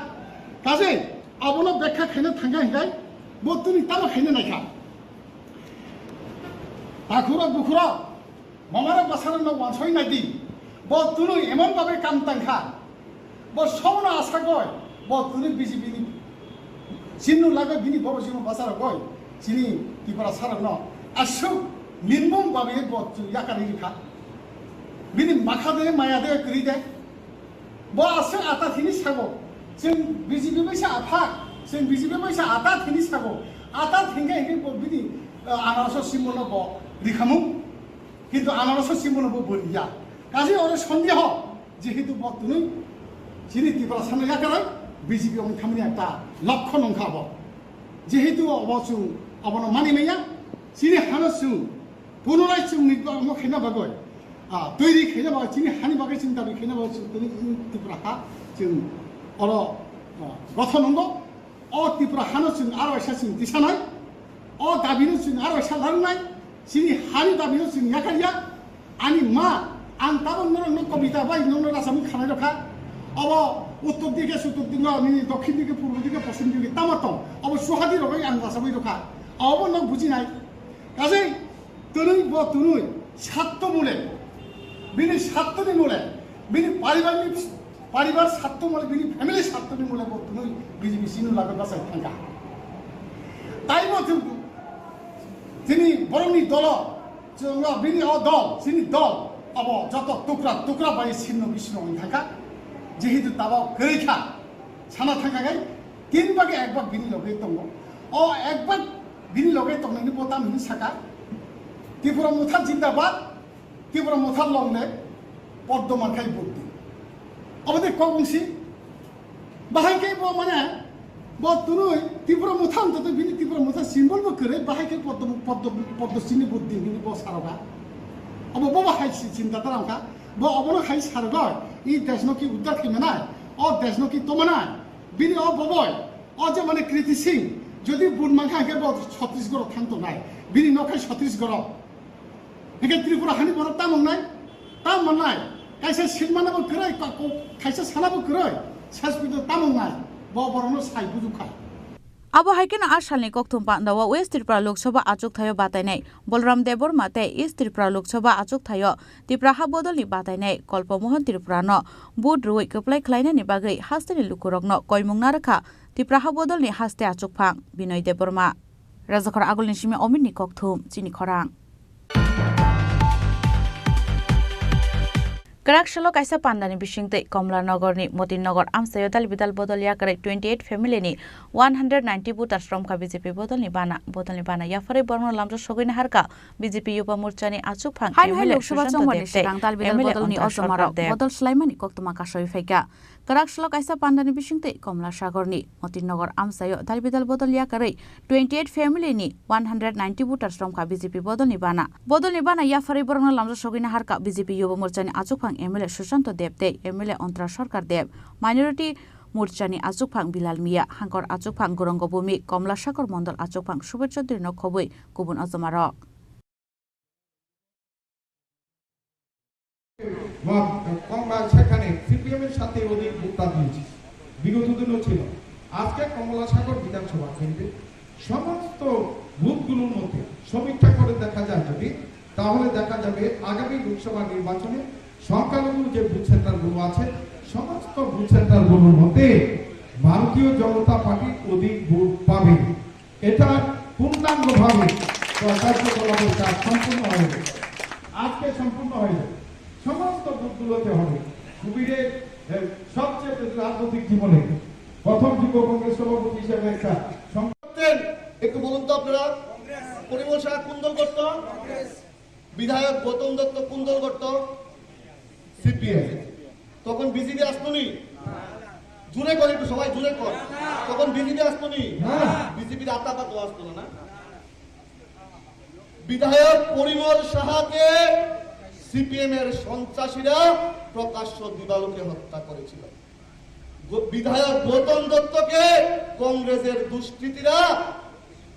কাজে অবন ব্যাখ্যা খেনে থাকা হেঁকাই ব তুনি তামো খেনে নাইখা তাখুরা বুখুরা মামারা বাসানো ন ওয়ানসই নাইদি ব তুনুই এমন ভাবে কাম টাইখা ব সবনা আশা গয় ব তুনি বিজেপি চিহ্ন লাগে বিনি বড় চিহ্ন বাসার গয় চিনি ত্রিপুরা সারাং ন আসু নির্মম ভাবে ইয়াকারি রেখা বিনি মাখা দে মায়া দে করি দে ব আসু আতা থিনি সাগো जों बिजेपि बैसा आफा जों बिजेपि बैसा आता थिनि सागो आता थिंगा हेंगे बिनि आनारस सिम्बल ब रिखामु किन्तु आनारस सिम्बल ब बोलिया काजे अरे सन्देह जेहेतु बतुनि जिनि ত্রিপুরা सामने याकारै बिजेपि अन खामनि एकटा लक्ष्य नंखाब जेहेतु अबसु अबन मानि मैया जिनि हानसु पुनराय जों निगम खेना बागय तैरि खेना बागय जिनि हानि बागय जों दाबि खेना बागय ত্রিপুরা हा जों अर गठन नंगौ अ ত্রিপুরা हानो जों आरो एसा जों दिसानाय अ दाबिनो जों आरो एसा लांनाय जिनि हानि दाबिनो जों याकारिया आनि मा आं ताबन नरं कविता बाय नरं रासामु खानाय रखा अब उत्तर दिके सुत्तर दिके नि दक्षिण दिके पूर्व दिके पश्चिम दिके तामातं अब सुहादि रगै आं रासामै रखा अब न बुजिनाय काजै तनै ब तनै सात्त मुले बिनि सात्तनि मुले बिनि परिवार सात्त मुले बिनि फैमिली सात्तनि मुले ब तनै बिजेपि सिनु लागो बासाय थांगा ताइबो जिनि बरंनि दल जों बिनि अ दल जिनि दल अब जत टुक्रा बाय सिन्न बिसिनो थांगा जेहेतु ताबाव गैखा साना थांगाय 3 भागे 1 भाग बिनि लगे दङ अ 1 भाग बिनि लगे दंनायनि बता मिनि साका त्रिपुरा मुथा जिंदाबाद त्रिपुरा मुथा लंले पद्ममाखाय बुद्धि अबदे कबंसि बाहायके ब माने ब तुनुय त्रिपुरा मुथा अंतत बिनि त्रिपुरा मुथा सिम्बल ब करे बाहायके पद्मसिनि बुद्धि बिनि ब सारगा अब ब बाहाय चिंता तारांका ब अबनो खाय सारगा इ देशनकी उद्धार खेमेनाय अ देशनकी तमनाय बिनि अ बबय अ जे माने क्रिटिसिं যদি বুনমাখা কে ছত্তিশগড় থাকতো নাই বিনি নখাই ছত্তিশগড় একে ত্রিপুরা হানি বড় তামনাই কাইসা সিলমানাবো করাই খাইসা সানাবো করাই সাসপিত তামনাই বড়নো সাই বুজুখাই Abo haikin ashalni kokthum pandawa West Tripura Lok Sabha achuk thayo batainai Bolram Debor mate East Tripura Lok Sabha achuk thayo Tripura ha bodolni batainai Kolpomohon Tripura no bud rui keplai khlaina ni bagai hasteni lukurokno koimungna rakha Tripura ha bodolni haste achuk phang Binoy Deborma Rajakhor agulni simi ominni kokthum Chini Khorang Karakshalo kaisa pandani bishingte Komlarnagarni Motinnagar Amsayo dal bidal bodol yakare 28 family ni 190 vote ashram ka BJP bodolni bana yafare borno lamjo sogine harka BJP yuba morchani achuk phang hai lok sabha chongmani sirang dal bidal bodolni osomaro bodol sulaimani koktuma kasoi faika Karakshalo kaisa pandani bishingte Komlarsagarni Motinnagar Amsayo dal bidal bodol yakare 28 family ni 190 vote ashram ka BJP bodolni bana yafare borno lamjo sogine harka BJP yuba morchani achuk phang MLA Sushant Debte MLA Ontra Sarkar Deb Minority Murchani Achukphang Bilal Mia Hankor Achukphang Gorongo Bumi Komla Sakor Mondol Achukphang Subhachodri no Khoboi Kubun Azamarok কমলা সেখানে সিপিএমের সাথে ওদের ভোটটা দিয়েছে বিগত দিনও ছিল আজকে কমলা সাগর বিধানসভা কেন্দ্রে সমস্ত বুথগুলোর মধ্যে সমীক্ষা করে দেখা যায় যদি তাহলে দেখা যাবে আগামী লোকসভা নির্বাচনে সংখ্যালঘু যে বুথ সেন্টারগুলো আছে সমস্ত বুথ সেন্টারগুলোর মধ্যে ভারতীয় জনতা পার্টি অধিক ভোট পাবে এটা পূর্ণাঙ্গভাবে কার্যকলাপের কাজ সম্পূর্ণ হয়ে যাবে আজকে সম্পূর্ণ হয়ে যাবে সমস্ত বুথগুলোতে হবে সুবিধে সবচেয়ে রাজনৈতিক জীবনে প্রথম যুব কংগ্রেস সভাপতি হিসেবে একটা সংগঠন একটু বলুন তো আপনারা পরিমল সাহা কোন দল করতো বিধায়ক গৌতম দত্ত কোন দল করত? সিপিএম। তখন বিজেপি আসতো নি? জুড়ে কর একটু, সবাই জুড়ে কর। তখন বিজেপি আসতো নি? বিজেপির আতাপাত আসতো না। বিধায়ক পরিমল সাহাকে সিপিএম এর সন্ত্রাসীরা প্রকাশ্য দিবালোকে হত্যা করেছিল। বিধায়ক গৌতম দত্তকে কংগ্রেসের দুষ্কৃতীরা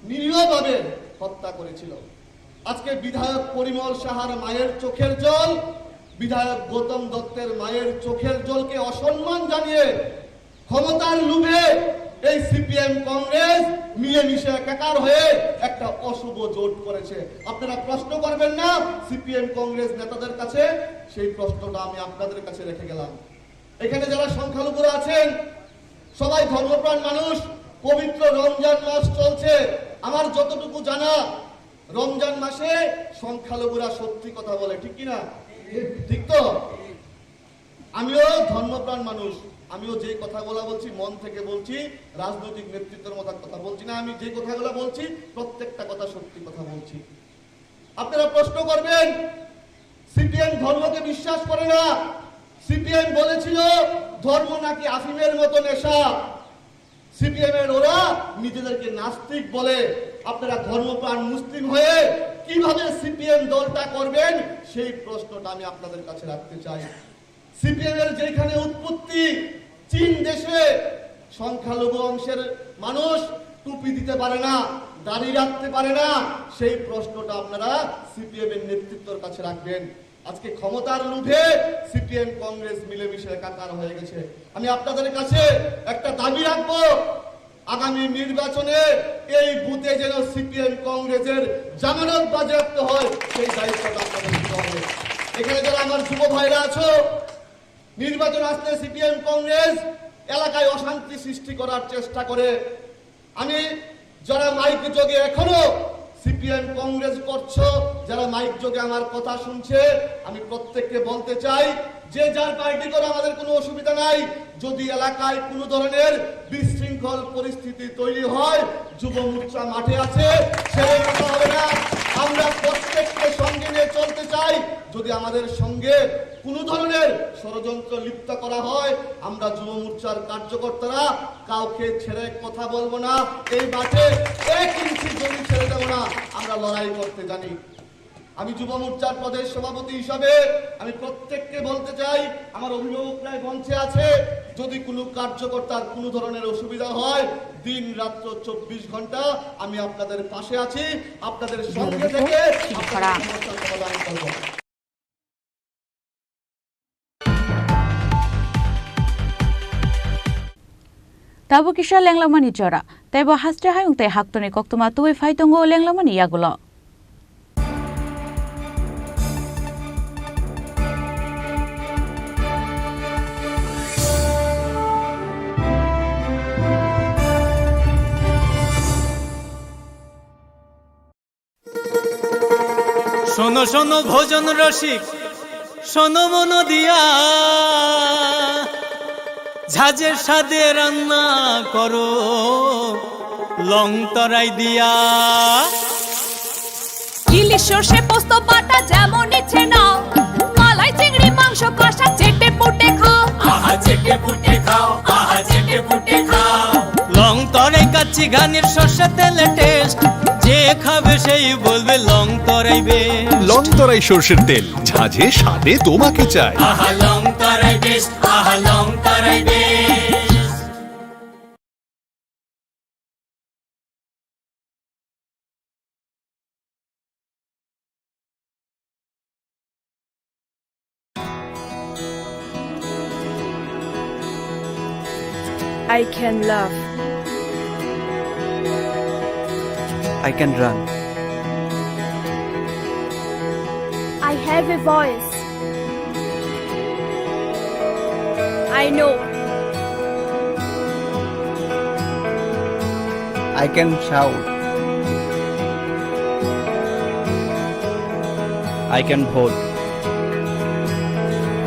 নিরীহভাবে হত্যা করেছিল। আজকে বিধায়ক পরিমল সাহার মায়ের চোখের জল, বিধায়ক গৌতম দত্তের মায়ের চোখের জলকে অসম্মান জানিয়ে ক্ষমতার লোভে এই সিপিএম কংগ্রেস মিলেমিশে একাকার হয়ে একটা অশুভ জোট করেছে। আপনারা প্রশ্ন করবেন না সিপিএম কংগ্রেস নেতাদের কাছে? সেই প্রশ্নটা আমি আপনাদের কাছে রেখে গেলাম। এখানে যারা সংখ্যালঘুরা আছেন সবাই ধর্মপ্রাণ মানুষ। পবিত্র রমজান মাস চলছে। আমার যতটুকু জানা, রমজান মাসে সংখ্যালঘুরা সত্যি কথা বলে, ঠিক কিনা? ঠিক তো? আমিও ধর্মপ্রাণ মানুষ, আমিও যে কথাগুলো বলছি মন থেকে বলছি, রাজনৈতিক নেতৃত্বের মতো কথা বলছি না। আমি যে কথাগুলো বলছি প্রত্যেকটা কথা সত্যি কথা বলছি। আপনারা প্রশ্ন করবেন সিপিএম ধর্মকে বিশ্বাস করে না। সিপিএম বলেছিল ধর্ম নাকি আফিমের মতো নেশা। সিপিএম এর ওরা নিজেদেরকে নাস্তিক বলে। আপনারা ধর্মপ্রাণ মুসলিম হয়ে কিভাবে সিপিএম দলটা করবেন সেই প্রশ্নটা আমি আপনাদের কাছে রাখতে চাই। সিপিএম এর যেখানে উৎপত্তি চীন দেশে, সংখ্যালঘু অংশের মানুষ টুপি দিতে পারে না, দাড়ি রাখতে পারে না, সেই প্রশ্নটা আপনারা সিপিএম এর নেতৃত্বের কাছে রাখবেন। আজকে ক্ষমতার লোভে সিপিএম কংগ্রেস মিলেমিশে একাকার হয়ে গেছে। আমি আপনাদের কাছে একটা দাবি রাখবো, আগামী নির্বাচনে এই বুথে যেন সিপিএম কংগ্রেসের জামানত বাজেয়াপ্ত হয়, সেই দায়িত্বটা আপনাদের নিতে হবে। এখানে যারা আমার যুব ভাইরা আছো, নির্বাচন আসলে সিপিএম কংগ্রেস এলাকায় অশান্তি সৃষ্টি করার চেষ্টা করে। আমি যারা মাইক যোগে এখনো সিপিএম কংগ্রেস করছো, যারা মাইক যোগে আমার কথা শুনছে, আমি প্রত্যেককে বলতে চাই যে যার পার্টি করে আমাদের কোনো অসুবিধা নাই। যদি এলাকায় কোনো ধরনের বিশৃঙ্খল পরিস্থিতি তৈরি হয়, যুব মোর্চা মাঠে আছে, ছেড়ে কথা হবে না। আমরা প্রত্যেককে সঙ্গে নিয়ে চলতে চাই। যদি আমাদের সঙ্গে কোনো ধরনের ষড়যন্ত্র লিপ্ত করা হয়, আমরা যুব মোর্চার কার্যকর্তারা কাউকে ছেড়ে কথা বলবো না। এই মাঠে 1 ইঞ্চি জমি ছেড়ে দেবো না। আমরা লড়াই করতে জানি। আমি যুব মোর্চার প্রদেশ সভাপতি হিসাবে আমি প্রত্যেককে বলতে চাই, আমার অভিভাবকরাই মঞ্চে আছে, যদি কোনো কার্যকর্তার কোনো ধরনের অসুবিধা হয়, দিন রাত্র 24 ঘন্টা আমি আপনাদের পাশে আছি। আপনাদের সঙ্গে থেকে সমস্যার সমাধান করব। Tabu kisha lenglamani jora, tebo hastre hayung te haktoni koktuma tuwe faitongo lenglamani yagulo. শোনো শোনো ভোজন রসিক, শোনো মন দিয়া, ঝাঁঝের স্বাদে রান্না করো লং তরাই দিয়া। ইলিশ সর্ষে পোস্ত বাটা যেমন ইচ্ছে নাও, মালাই চিংড়ি মাংস কষা চেটে পুটে খাও, আহা চেটে পুটে খাও, আহা চেটে পুটে খাও। লং তরাই কাচ্চি ঘানির সর্ষে তেলে টেস্ট, যে খাবে সেই বলবে লং তরাই বেশ। লং তরাই সর্ষের তেল, ঝাঁঝে স্বাদে তোমাকে চাই। আহা লং তরাই বেশ, আহা লং তরাই বেশ। I can love. I can run. I have a voice. I know. I can shout. I can vote.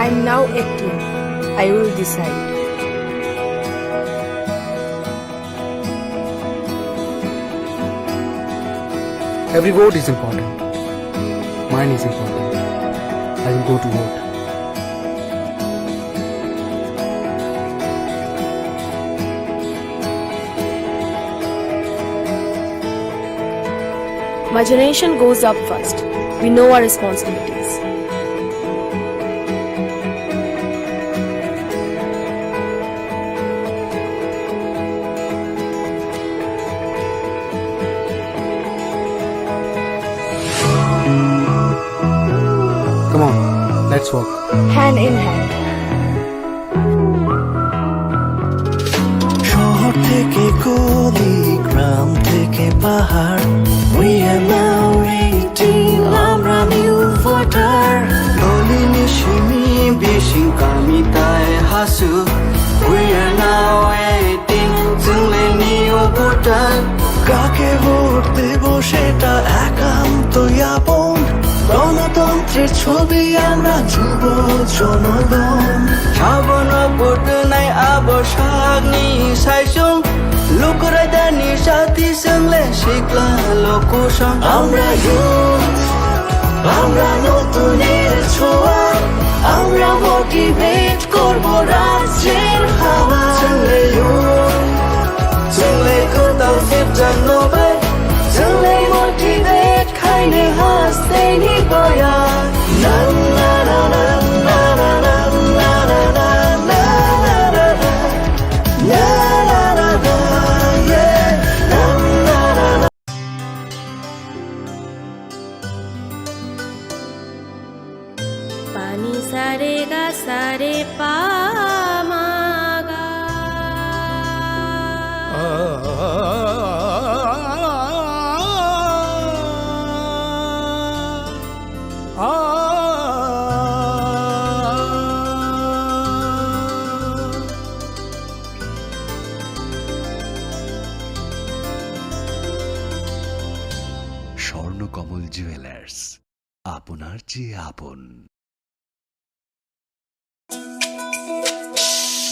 I'm now acting. I will decide. Every vote is important. My mine is important. I will go to vote. My generation goes up first. We know our responsibilities. Come on, let's walk. Hand in hand. শহর থেকে গলি, গ্রাম থেকে পাহাড়, we are now 18, আমরা new voter. Nalini Shimi বেশি কামিতায় Hasu, we are now 18, जोंलाय new voter. কাকে vote দেব সেটা একান্তই আপন, গণতন্ত্রের ছবি আমরা যুব জনগণ. সাবন ভোট নাই আবসাগনি সাইসং, লোকরা দানি সাথী সঙ্গে শিখলা লোকসং. আমরা ইউথ, আমরা নতুনের ছোঁয়া, আমরা মোটিভেট করব রাজ্যের হাওয়া. চলে ইউথ, চলে কোথাও ফিরতাম নবাই, চলে মোটিভেট খাইনে হাসতে নিবয়া. না না না না না না না না না না না না না না না, yeah, na na na na. पानी सारे गा सारे पामागा স্বর্ণকমল জুয়েলার্স, আপনার চেয়ে আপন।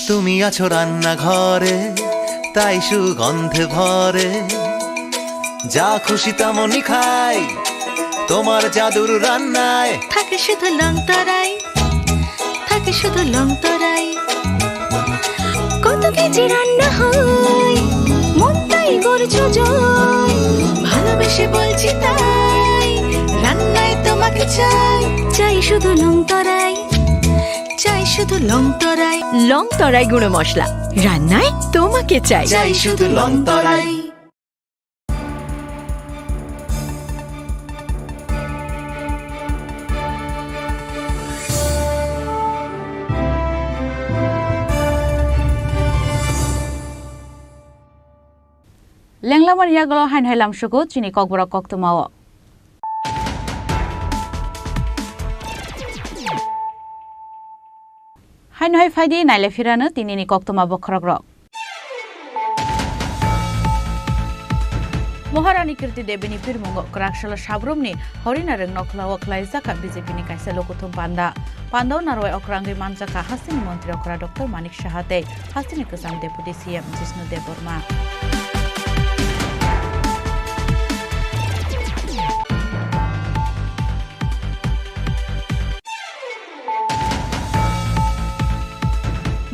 তুমি আছো রান্নাঘরে, তাই সুগন্ধে ভরে, যা খুশি তেমনই খাই তোমার জাদুর রান্নায়। থাকে শুধু লং তরাই, থাকে শুধু লং তরাই, কত কেজি রান্না হয় মন তাই করছো জয়, ভালোবেসে বলছি তাই রান্নায় তোমাকে চাই, চাই শুধু লং তরাই, চাই শুধু লং তরাই, লং তরাই গুঁড়ো মশলা, রান্নায় তোমাকে চাই, চাই শুধু লং তরাই। লেংলামার ইয়াগল হাইন হাইলাম সুগো চিনি ককবরক কক্তমাও হাইন হাই ফাইদি নাইলে ফিরানো তিনিনি কক্তমা বখরগ্রক মহারানী কীর্তি দেবীনি পিরমুঙ্গ ক্রাকশাল সাবরুমনি হরিনারেং নখলাও খ্লাইজাকা বিজেপিনি কাইসা লোকথুম পান্ডা পান্ডাও নারওয়াই অক্রাঙ্গি মানজাকা হাসিনি মন্ত্রী অকরা ডক্টর মানিক সাহাতে হাসিনি কোসাম deputy CM Jishnu Debbarma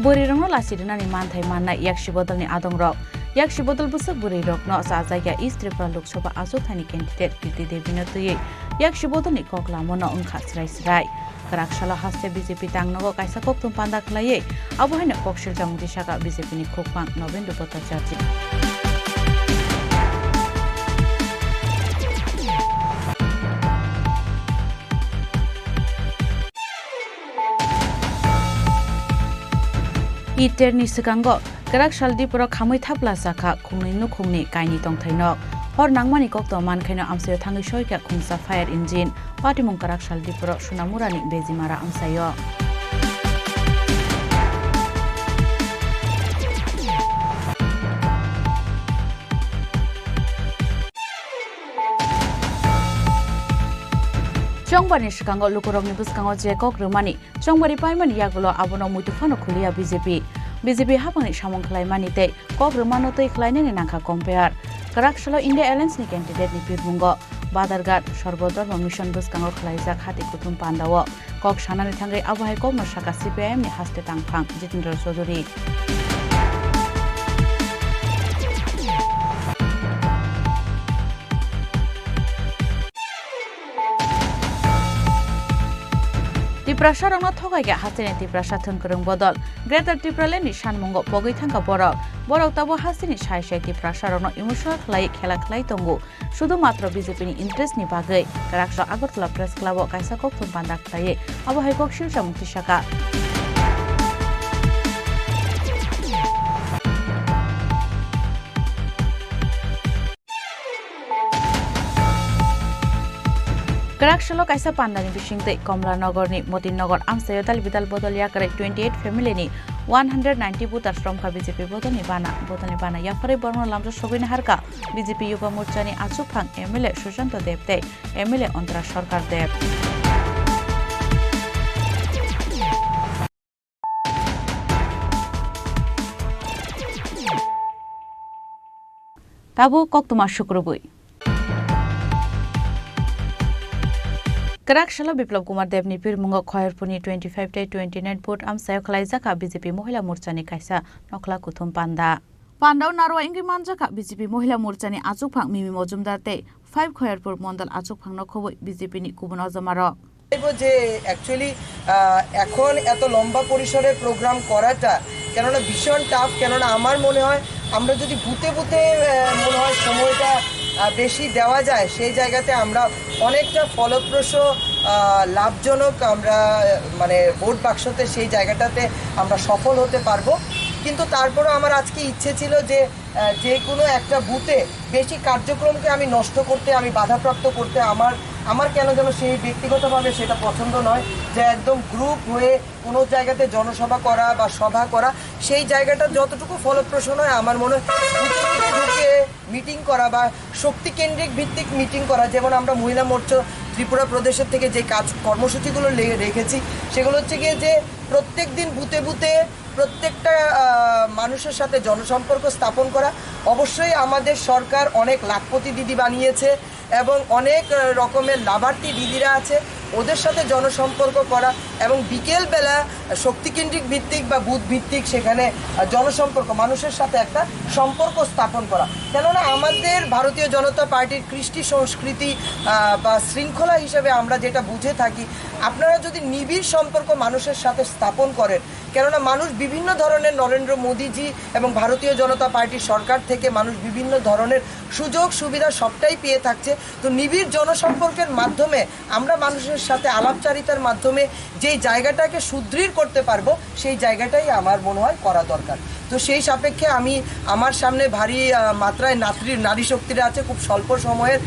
Buri rong lasi dina ni manthai manna yakshi bodol ni adong rok yakshi bodol busuk buri rok no sa jaya East Tripura Lok Sabha ajothani candidate Kirti Devi no tuye yakshi bodol ni koklamo no ongkha srai srai Karakshalo haste BJP tangnogo kaisa koktum panda khlaye abohane kokshil jang disaka BJP ni khokpang Nobendu Bhattacharya Iter ni sekango kerak saldipura khamui thapla sakha khungni nu khungni kaini tongthaino hor nangmani kokto mankhaino amsayo thangi soika khungsa fire engine patimung kerak saldipura sunamurani bezimara amsayo Chongbari sekango lukurokni buskango je kokrumani chongbari paimani yagulo abono muitufano khulia BJP hapani samong khlaimani tei kokrumano tei khlainani nangkha compare Karaksalo India Alliance ni candidate ni pirmungo Badargat Sorbodor Mission Buskango Khlaijak Hati Kutum Pandawo Kok Shanani Thangai Abahai Kok Masaka CPM ni Haste Tangphang Jitendra Chaudhary Tripura sarangno thogaiga hasini Tripura sathon korong bodol Greater Tripura leni sanmungo pogoi thangka borok tabo hasini sai Tripura sarangno emotional khlai khela khlai tongo শুধুমাত্র BJP ni interest ni bagai karaksa Agartala Press Club o kaisa kok thum pandak taye abahai kok shilsa mukti shaka Karakshalo kaisa pandani bisingte Komlanagar ni Motinnagar Amsayodal Bidal Bodoliya kare 28 family ni 190 butar from BJP bodoni bana yafare borno lamjo sogine harka BJP Yuba Morcha ni Achupang MLA Sushanta Debte MLA Ontara Sarkar Deb Tabu kok tuma shukrubui Karakshalo Biplab Kumar Dev ni Pirmungo Khoyarpuni 25 day 29 vote amsayo khlaijaka BJP Mohila Morcha ni kaisa nokla kuthum panda Pandau Narwa Ingi Manjaka BJP Mohila Morcha ni Achukphang Mimi Mojumdar te 5 Khoyarpur Mondal Achukphang no khoboi BJP ni Kubun Ajamaro যে actually এখন এত লম্বা পরিসরের programme করাটা কেননা ভীষণ tough কেননা আমার মনে হয় আমরা যদি বুতে মনে হয় সময়টা বেশি দেওয়া যায় সেই জায়গাতে আমরা অনেকটা ফলপ্রসূ লাভজনক আমরা মানে ভোট বাক্সতে সেই জায়গাটাতে আমরা সফল হতে পারবো কিন্তু তারপরও আমার আজকে ইচ্ছে ছিল যে কোনো একটা বুথে বেশি কার্যক্রমকে আমি নষ্ট করতে আমি বাধাপ্রাপ্ত করতে আমার কেন যেন সেই ব্যক্তিগতভাবে সেটা পছন্দ নয় যে একদম গ্রুপ হয়ে কোনো জায়গাতে জনসভা করা বা সভা করা সেই জায়গাটা যতটুকু ফলপ্রসূ নয় আমার মনে হয় ঢুকে মিটিং করা বা শক্তি কেন্দ্রিক ভিত্তিক মিটিং করা যেমন আমরা মহিলা মোর্চা ত্রিপুরা প্রদেশের থেকে যে কর্মসূচিগুলো রেখেছি সেগুলো হচ্ছে গিয়ে যে প্রত্যেক দিন বুথে প্রত্যেকটা মানুষের সাথে জনসম্পর্ক স্থাপন করা অবশ্যই আমাদের সরকার অনেক লাখপতি দিদি বানিয়েছে এবং অনেক রকমের লাভার্থী দিদিরা আছে ওদের সাথে জনসম্পর্ক করা এবং বিকেলবেলা শক্তিকেন্দ্রিক ভিত্তিক বা বুথ ভিত্তিক সেখানে জনসম্পর্ক মানুষের সাথে একটা সম্পর্ক স্থাপন করা কেননা আমাদের ভারতীয় জনতা পার্টির কৃষ্টি সংস্কৃতি বা শৃঙ্খলা হিসেবে আমরা যেটা বুঝে থাকি আপনারা যদি নিবিড় সম্পর্ক মানুষের সাথে স্থাপন করেন কেননা মানুষ বিভিন্ন ধরনের নরেন্দ্র মোদীজি এবং ভারতীয় জনতা পার্টির সরকার থেকে মানুষ বিভিন্ন ধরনের সুযোগ সুবিধা সবটাই পেয়ে থাকছে তো নিবিড় জনসম্পর্কের মাধ্যমে আমরা মানুষের সাথে আলাপচারিতার মাধ্যমে যেই জায়গাটাকে সুদৃঢ় করতে পারবো সেই জায়গাটাই আমার মনে হয় করা দরকার তো সেই সাপেক্ষে আমি আমার সামনে ভারী মাত্রায় নারী শক্তিরা আছে খুব স্বল্প সময়ের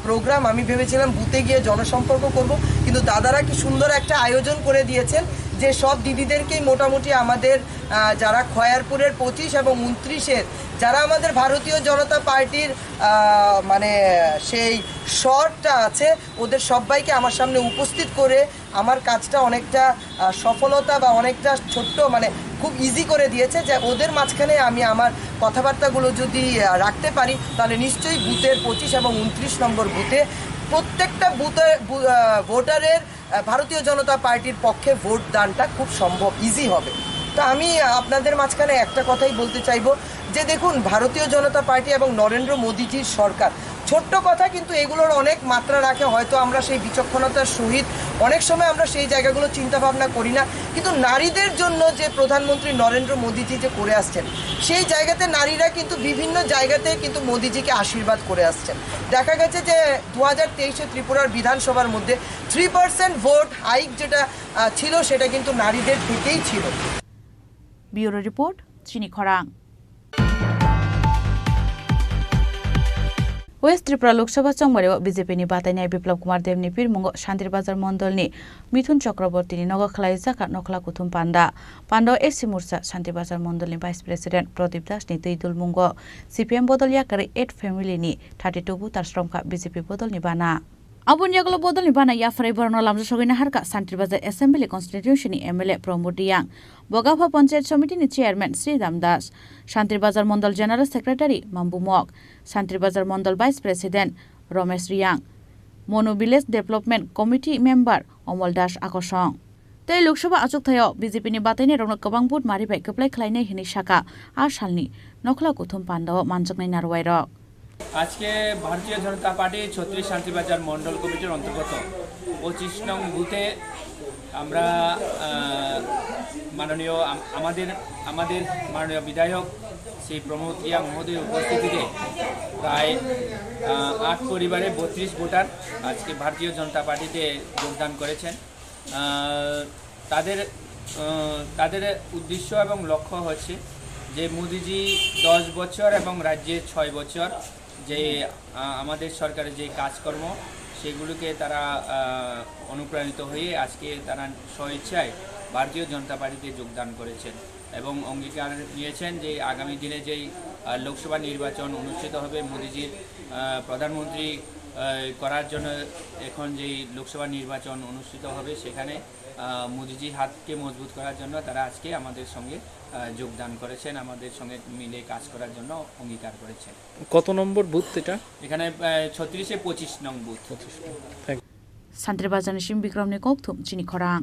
প্রোগ্রাম আমি ভেবেছিলাম বুথে গিয়ে জনসম্পর্ক করব কিন্তু দাদারা কি সুন্দর একটা আয়োজন করে দিয়েছেন যে সব দিদিদেরকেই মোটামুটি আমাদের যারা খয়ারপুরের 25 এবং 29-এর যারা আমাদের ভারতীয় জনতা পার্টির মানে সেই শর্টটা আছে ওদের সবাইকে আমার সামনে উপস্থিত করে আমার কাজটা অনেকটা সফলতা বা অনেকটা ছোট্ট মানে খুব ইজি করে দিয়েছে যে ওদের মাঝখানে আমি আমার কথাবার্তাগুলো যদি রাখতে পারি তাহলে নিশ্চয়ই বুথের 25 এবং 29 নম্বর বুথে প্রত্যেকটা বুথে ভোটারের ভারতীয় জনতা পার্টির পক্ষে ভোট দানটা খুব সম্ভব ইজি হবে তো আমি আপনাদের মাঝখানে একটা কথাই বলতে চাইবো যে দেখুন ভারতীয় জনতা পার্টি এবং নরেন্দ্র মোদীজির সরকার ছোট্ট কথা কিন্তু এগুলোর অনেক মাত্রা রাখে হয়তো আমরা সেই বিচক্ষণতার সহিত অনেক সময় আমরা সেই জায়গাগুলো চিন্তা ভাবনা করি না কিন্তু নারীদের জন্য যে প্রধানমন্ত্রী নরেন্দ্র মোদীজি যে করে আসছেন সেই জায়গাতে নারীরা কিন্তু বিভিন্ন জায়গাতে কিন্তু মোদীজিকে আশীর্বাদ করে আসছেন দেখা গেছে যে 2023-এ ত্রিপুরার বিধানসভার মধ্যে 3% ভোট হাইক যেটা ছিল সেটা কিন্তু নারীদের থেকেই ছিল ব্যুরো রিপোর্ট চিনি খরাং West Tripura Lok Sabha Chongmare BJP ni Batania Biplab Kumar Dev ni Pirmungo Shantir Bazar Mondol ni Mithun Chakraborty ni Noga Khlaijaka Nokla Kuthum Panda SC Morcha Shantir Bazar Mondol ni Vice President Pradip Das ni Tuidul Mungo CPM Bodol Yakare 8 family ni 32 butar stromka BJP Bodol ni Bana Abun Yaglo Bodol ni Bana Yafrai Borno Lamjo Sogina Harka Shantir Bazar Assembly Constitution ni MLA Pramod Yang Bogapha Panchayat Committee ni Chairman Sri Ram Das Shantir Bazar Mondol General Secretary Mambu Mok Shantir Bazar Mondol Vice President Romesh Riyang মনো village development committee member Amal Das আকর্ষণ तै लोकसभा आचुकथायाव बीजेपीनि बातायनाय रंनो गोबां बुट मारिबाय गोप्लाय खालायनाय हिनि शाखा आ सालनि नखला गुथुम पान्दाव मानजोगनाय नारवाय रक আজকে ভারতীয় জনতা পার্টি 36 শান্তিবাজার মন্ডল কমিটির অন্তর্গত 25 নং বুথে আমরা আমাদের মাননীয় বিধায়ক শ্রী প্রমোদ রিয়া মহোদয়ের উপস্থিতিতে প্রায় 8 পরিবারের 32 ভোটার আজকে ভারতীয় জনতা পার্টিতে যোগদান করেছেন। তাদের উদ্দেশ্য এবং লক্ষ্য হচ্ছে যে মোদিজি 10 বছর এবং রাজ্যে 6 বছর যে আমাদের সরকারের যে কাজকর্ম সেগুলোকে তারা অনুপ্রাণিত হয়ে আজকে তারা স্বইচ্ছায় ভারতীয় জনতা পার্টিতে যোগদান করেছেন এবং অঙ্গীকার নিয়েছেন যে আগামী দিনে যেই লোকসভা নির্বাচন অনুষ্ঠিত হবে মোদিজির প্রধানমন্ত্রী করার জন্য এখন যেই লোকসভা নির্বাচন অনুষ্ঠিত হবে সেখানে মোদিজি হাতকে মজবুত করার জন্য তারা আজকে আমাদের সঙ্গে যোগদান করেছেন, আমাদের সঙ্গে মিলে কাজ করার জন্য অঙ্গীকার করেছেন। কত নম্বর বুথ এটা? এখানে 36-এ 25 নং বুথ। শান্তিবাজার নিশিম বিক্রমনি কৌথুম চিনি খরাং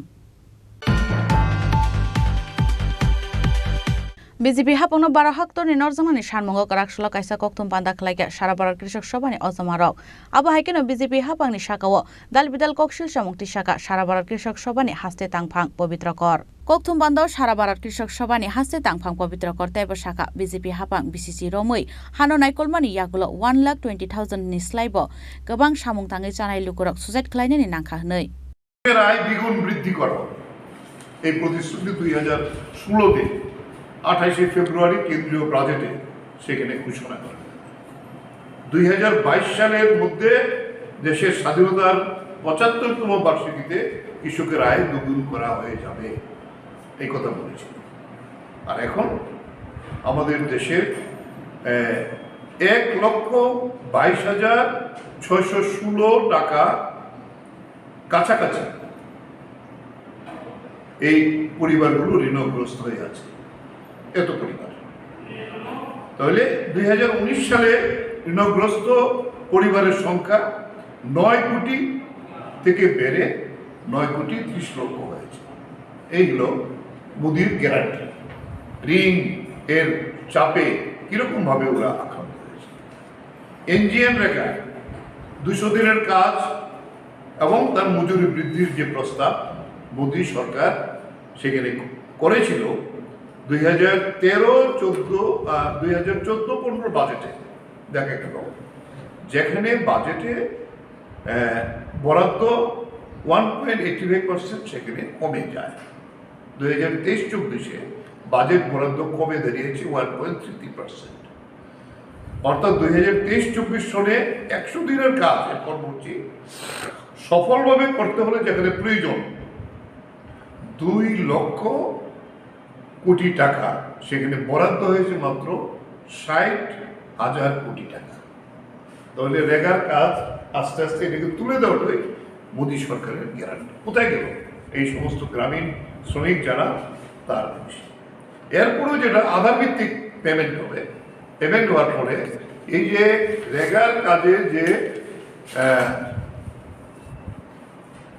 বিজেপি হাপনো 12 হেক্টরনি নরজামানি সানমঙ্গ কারাকসলা কাইসা কক্তম পান্দা খালাইকা সারা ভারত কৃষক সভানি অজমারক আবো হাইকেনো বিজেপি হাপাংনি শাখাও দাল বিদাল ককশিল সামুক্তি শাখা সারা ভারত কৃষক সভানি হাস্তে তাংফাং পবিত্র কর কক্তম পান্দাও সারা ভারত কৃষক সভানি হাস্তে তাংফাং পবিত্র কর তাইব শাখা বিজেপি হাপাং বিসিসি রমৈ হানো নাইকলমানি ইয়াগুলো 1,20,000 नि स्लाइब गोबां सामुं थाङै जानाय लुकुरक सुजाइट खालायनायनि नांखा हनै আয় দ্বিগুণ বৃদ্ধি করা এই প্রতিশ্রুতি 2016-তে 28 ফেব্রুয়ারি কেন্দ্রীয় বাজেটে সেখানে ঘোষণা করা 2022 সালের মধ্যে দেশের স্বাধীনতার 75তম বার্ষিকীতে কৃষকের আয় দ্বিগুণ করা হয়ে যাবে এই কথা বলেছি। আর এখন আমাদের দেশের 1,22,616 টাকা কাছাকাছি এই পরিবারগুলো ঋণগ্রস্ত হয়ে আছে। এত পরিবার তাহলে 2019 সালে ঋণগ্রস্ত পরিবারের সংখ্যা 9 কোটি থেকে বেড়ে 9 কোটি 30 লক্ষ হয়েছে। এই হলো মোদির গ্যারান্টি। ঋণ এর চাপে কিরকম ভাবে ওরা আক্রান্ত হয়েছে। এনজিএম রেখা 200 দিনের কাজ এবং তার মজুরি বৃদ্ধির যে প্রস্তাব মোদি সরকার সেখানে করেছিল 2013-14 বাজেটে দেখা গেল যেখানে বাজেটে বরাদ্দ 1.85% সেখানে কমে যায়। 2023-24-এ বাজেট বরাদ্দ কমে দাঁড়িয়েছে 1.33%। অর্থাৎ 2023-24 সনে 100 দিনের কাজ এর কর্মসূচি সফলভাবে করতে হলে যেখানে প্রয়োজন 2 লক্ষ কোটি টাকা সেখানে বরাদ্দ হয়েছে মাত্র 60,000 কোটি টাকা। তাহলে রেগার কাজ আস্তে আস্তে এটাকে তুলে দেওয়াটাই মোদী সরকারের গ্যারান্টি। কোথায় গেল এই সমস্ত গ্রামীণ শ্রমিক যারা তার এরপরেও যেটা আধার ভিত্তিক পেমেন্ট হবে, পেমেন্ট হওয়ার পরে এই যে রেগার কাজে যে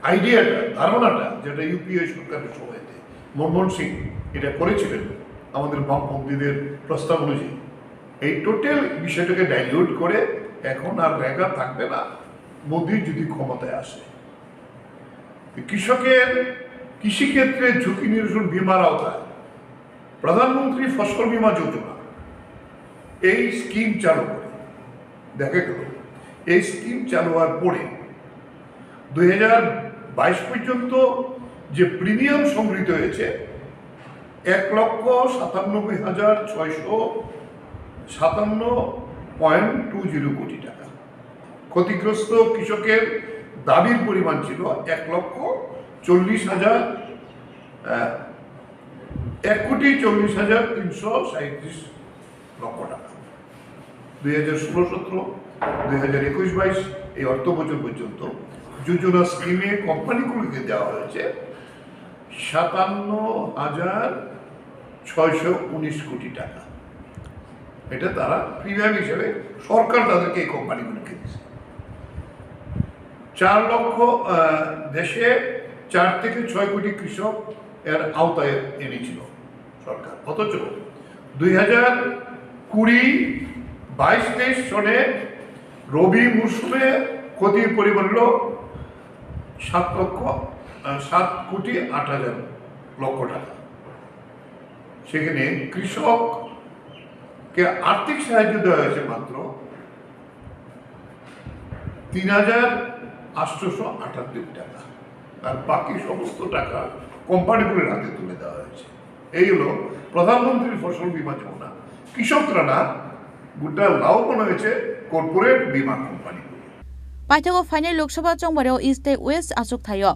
আইডিয়াটা ধারণাটা যেটা ইউপিএ সরকারের সময়তে মনমোহন সিং এটা করেছিলেন আমাদের বামপন্থীদের প্রস্তাব অনুযায়ী, এই টোটাল বিষয়টাকে ডাইলিউট করে এখন আর রেগা থাকবে না মোদি যদি ক্ষমতায় আসে। কৃষকের কৃষিক্ষেত্রে ঝুঁকি নিরসন বীমার আওতায় প্রধানমন্ত্রী ফসল বীমা যোজনা এই স্কিম চালু করে দেখা গেল এই স্কিম চালু হওয়ার পরে 2022 পর্যন্ত যে প্রিমিয়াম সংগৃহীত হয়েছে 1,57,657.20 কোটি টাকা। ক্ষতিগ্রস্ত কৃষকের দাবির পরিমাণ ছিল 1,40,337 লক্ষ টাকা। 2016-17, 2021-22 এই অর্থ বছর পর্যন্ত যোজনা স্কিমে কোম্পানিগুলিকে দেওয়া হয়েছে 57,619 কোটি টাকা। এটা তারা প্রিমিয়াম হিসেবে সরকার তাদেরকে এই কোম্পানিগুলিকে দিয়েছে। 4 লক্ষ দেশে 4 থেকে 6 কোটি কৃষক এর আওতায় এনেছিল সরকার। অথচ 2020-22 সনে রবি মৌসুমে ক্ষতির পরিমাণ হল 7,08,00,000 টাকা। সেখানে কৃষককে আর্থিক সাহায্য দেওয়া হয়েছে মাত্র 3,878 টাকা, আর বাকি সমস্ত টাকা কোম্পানিগুলোর হাতে তুলে দেওয়া হয়েছে। এই হলো প্রধানমন্ত্রীর ফসল বীমা যোজনা। কৃষকরা না, গোটা লাভবান হয়েছে কর্পোরেট বীমা কোম্পানি। পাইথাগো ফাইনাল লোকসভা চংবারেও ইস্ট ওয়েস্ট আসুক থাयो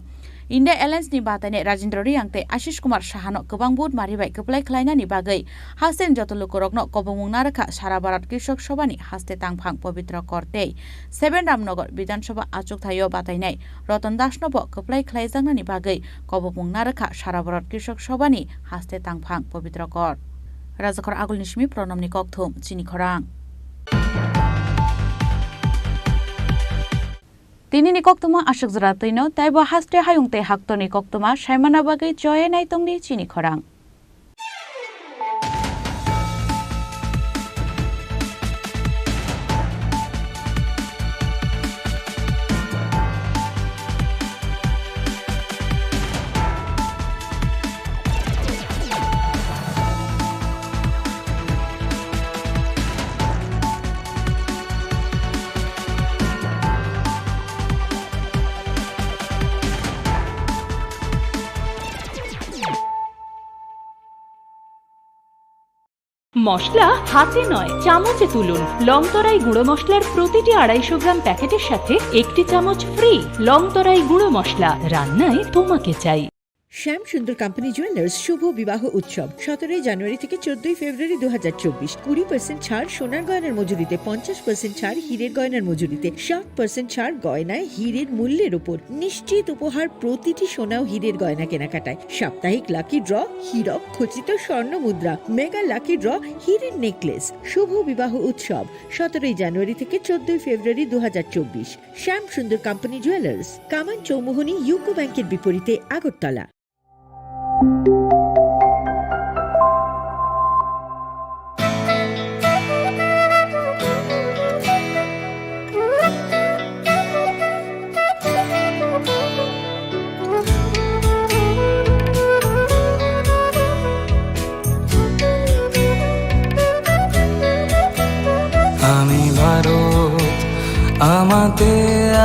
इंडिया एलायंस नि बातायनाय राजेन्द्र रियांगते आशिष कुमार साहानो गोबां बुट मारिबाय गोप्लाय खालायनायनि बागै हास्तेन जत लोकरकनो कबमुं नारखा सारा भारत कृषक सभानि हास्ते तांफां पवित्र करते 7 रामनगर विधानसभा आचुक थायो बातायनाय रतन दासनोबो गोप्लाय खालायजांनायनि बागै कबमुं नारखा सारा भारत कृषक सभानि हास्ते तांफां पवित्र कर राजाखर आगुलनि सिमी प्रनमनि ककथुम चिनी खरां Tini ni koktuma ashok zratino taibo haste hayungte haktoni koktuma shaimana bagai joye naitongni Chini Khorang. মশলা হাতে নয় চামচে তুলুন লংতরাই গুঁড়ো মশলার প্রতিটি 250 গ্রাম প্যাকেটের সাথে একটি চামচ ফ্রি লংতরাই গুঁড়ো মশলা রান্নায় তোমাকে চাই শ্যাম সুন্দর কোম্পানি জুয়েলার্স শুভ বিবাহ উৎসব 17 জানুয়ারি থেকে 14 ফেব্রুয়ারি 2024 20% ছাড় সোনার গয়নার মজুরিতে 50% ছাড় হীরের গয়নার মজুরিতে 60% ছাড় গয়নায় হীরের মূল্যের উপর নিশ্চিত উপহার প্রতিটি সোনা ও হীরের গয়না কেনাকাটায় সাপ্তাহিক লাকি ড্র হীরক খচিত স্বর্ণ মুদ্রা মেগা লাকি ড্র হীরের নেকলেস শুভ বিবাহ উৎসব 17 জানুয়ারি থেকে 14 ফেব্রুয়ারি 2024 শ্যাম সুন্দর কোম্পানি জুয়েলার্স কামান চৌমুহনী ইউকো ব্যাংকের বিপরীতে আগরতলা আমি ভারত আমাতে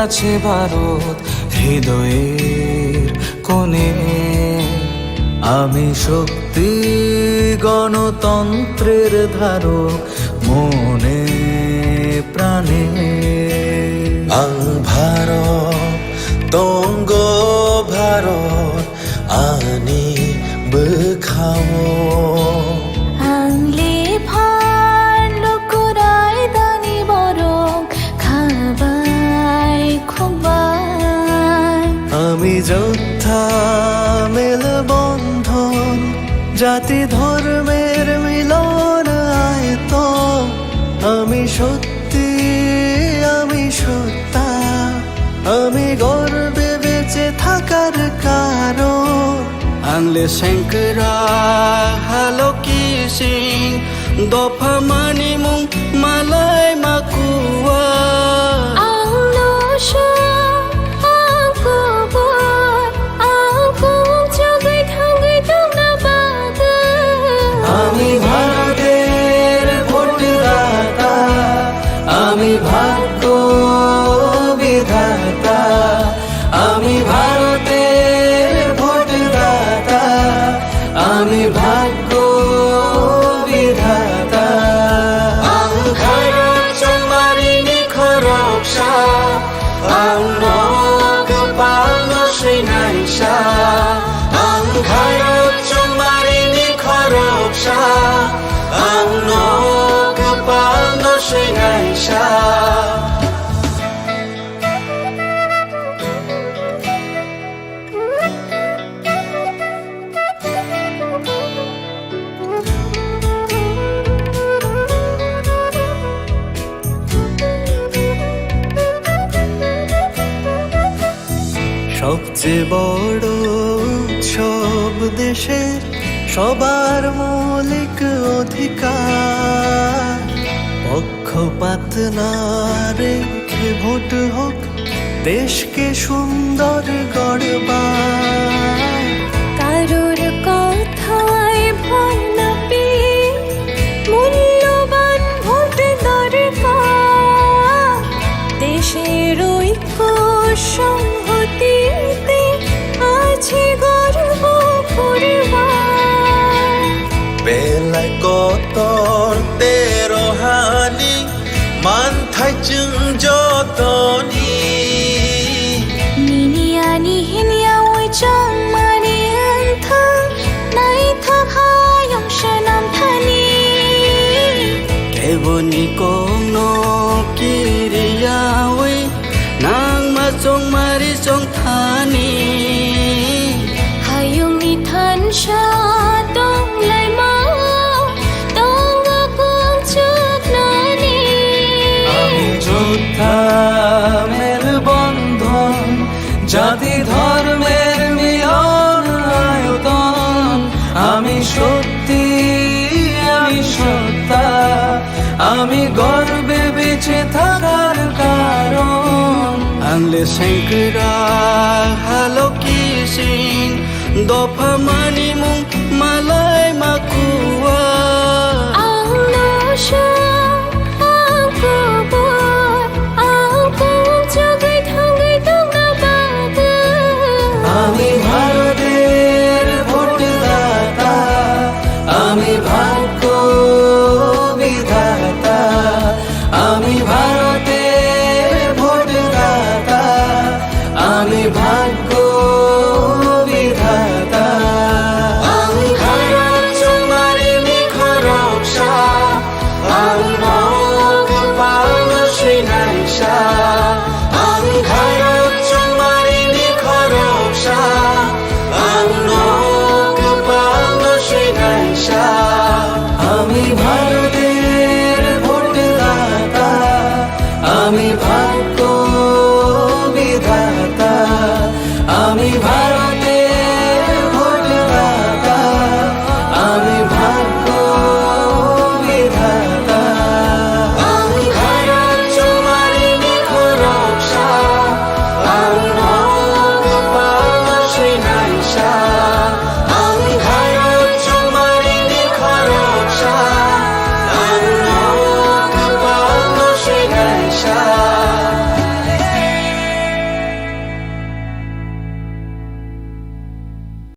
আছে ভারত হৃদয়ের কোণে আমি শক্তি গণতন্ত্রের ধারক মনে প্রাণে ভারত তঙ্গ ভারত আনি বখাও আংলে ভার লোকরাই দানি বরং খাবাই খুবাই আমি যোদ্ধা মেল বন্ধন জাতি ধর্মের মিলন আয়ত আমি সত্যি আমি সত্তা আমি গর্বে বেঁচে থাকার কারণ আংলে শঙ্করা হ্যালো কি সিং দফা মানি মুং মালাই মাকুয়া আংলো আমি ভারতের ভোটদাতা আমি ভাগ্য বিধাতা আমি ভারতের ভোটদাতা আমি ভাগ্য বিধাতা ভারত চমারিনি খর সবচেয়ে বড় উৎসব দেশের সবার মৌলিক অধিকার পক্ষপাত না রেখে ভোট হোক দেশকে সুন্দর গড়বার কারোর কথায় ভয় না পেয়ে মূল্যবান ভোট দরকার দেশের ঐক্য সংহতিতে আছে গর্ব করবার বেলায় কত তেরোহানি মানথায় চুং যতনি নিনিয়ানি হিনিয়া ওই চং মানি আন্থা নাই থাকায়ং সনাম থানি কেবনি কোনো কিরিয়া ওই নাং মা চং মারি চং থানি হায়ং ইথান সা দং লাই মা দং আকুং চুক নানি আমি যোদ্ধা মের বন্ধন জাতি ধর্মের মিলন আয়তন আমি সত্যি আমি সত্তা আমি গর্বে বেঁচে থাকার কারণ আংলে সেঙ্করা হালো কিসিং দফা মানি মুং মালা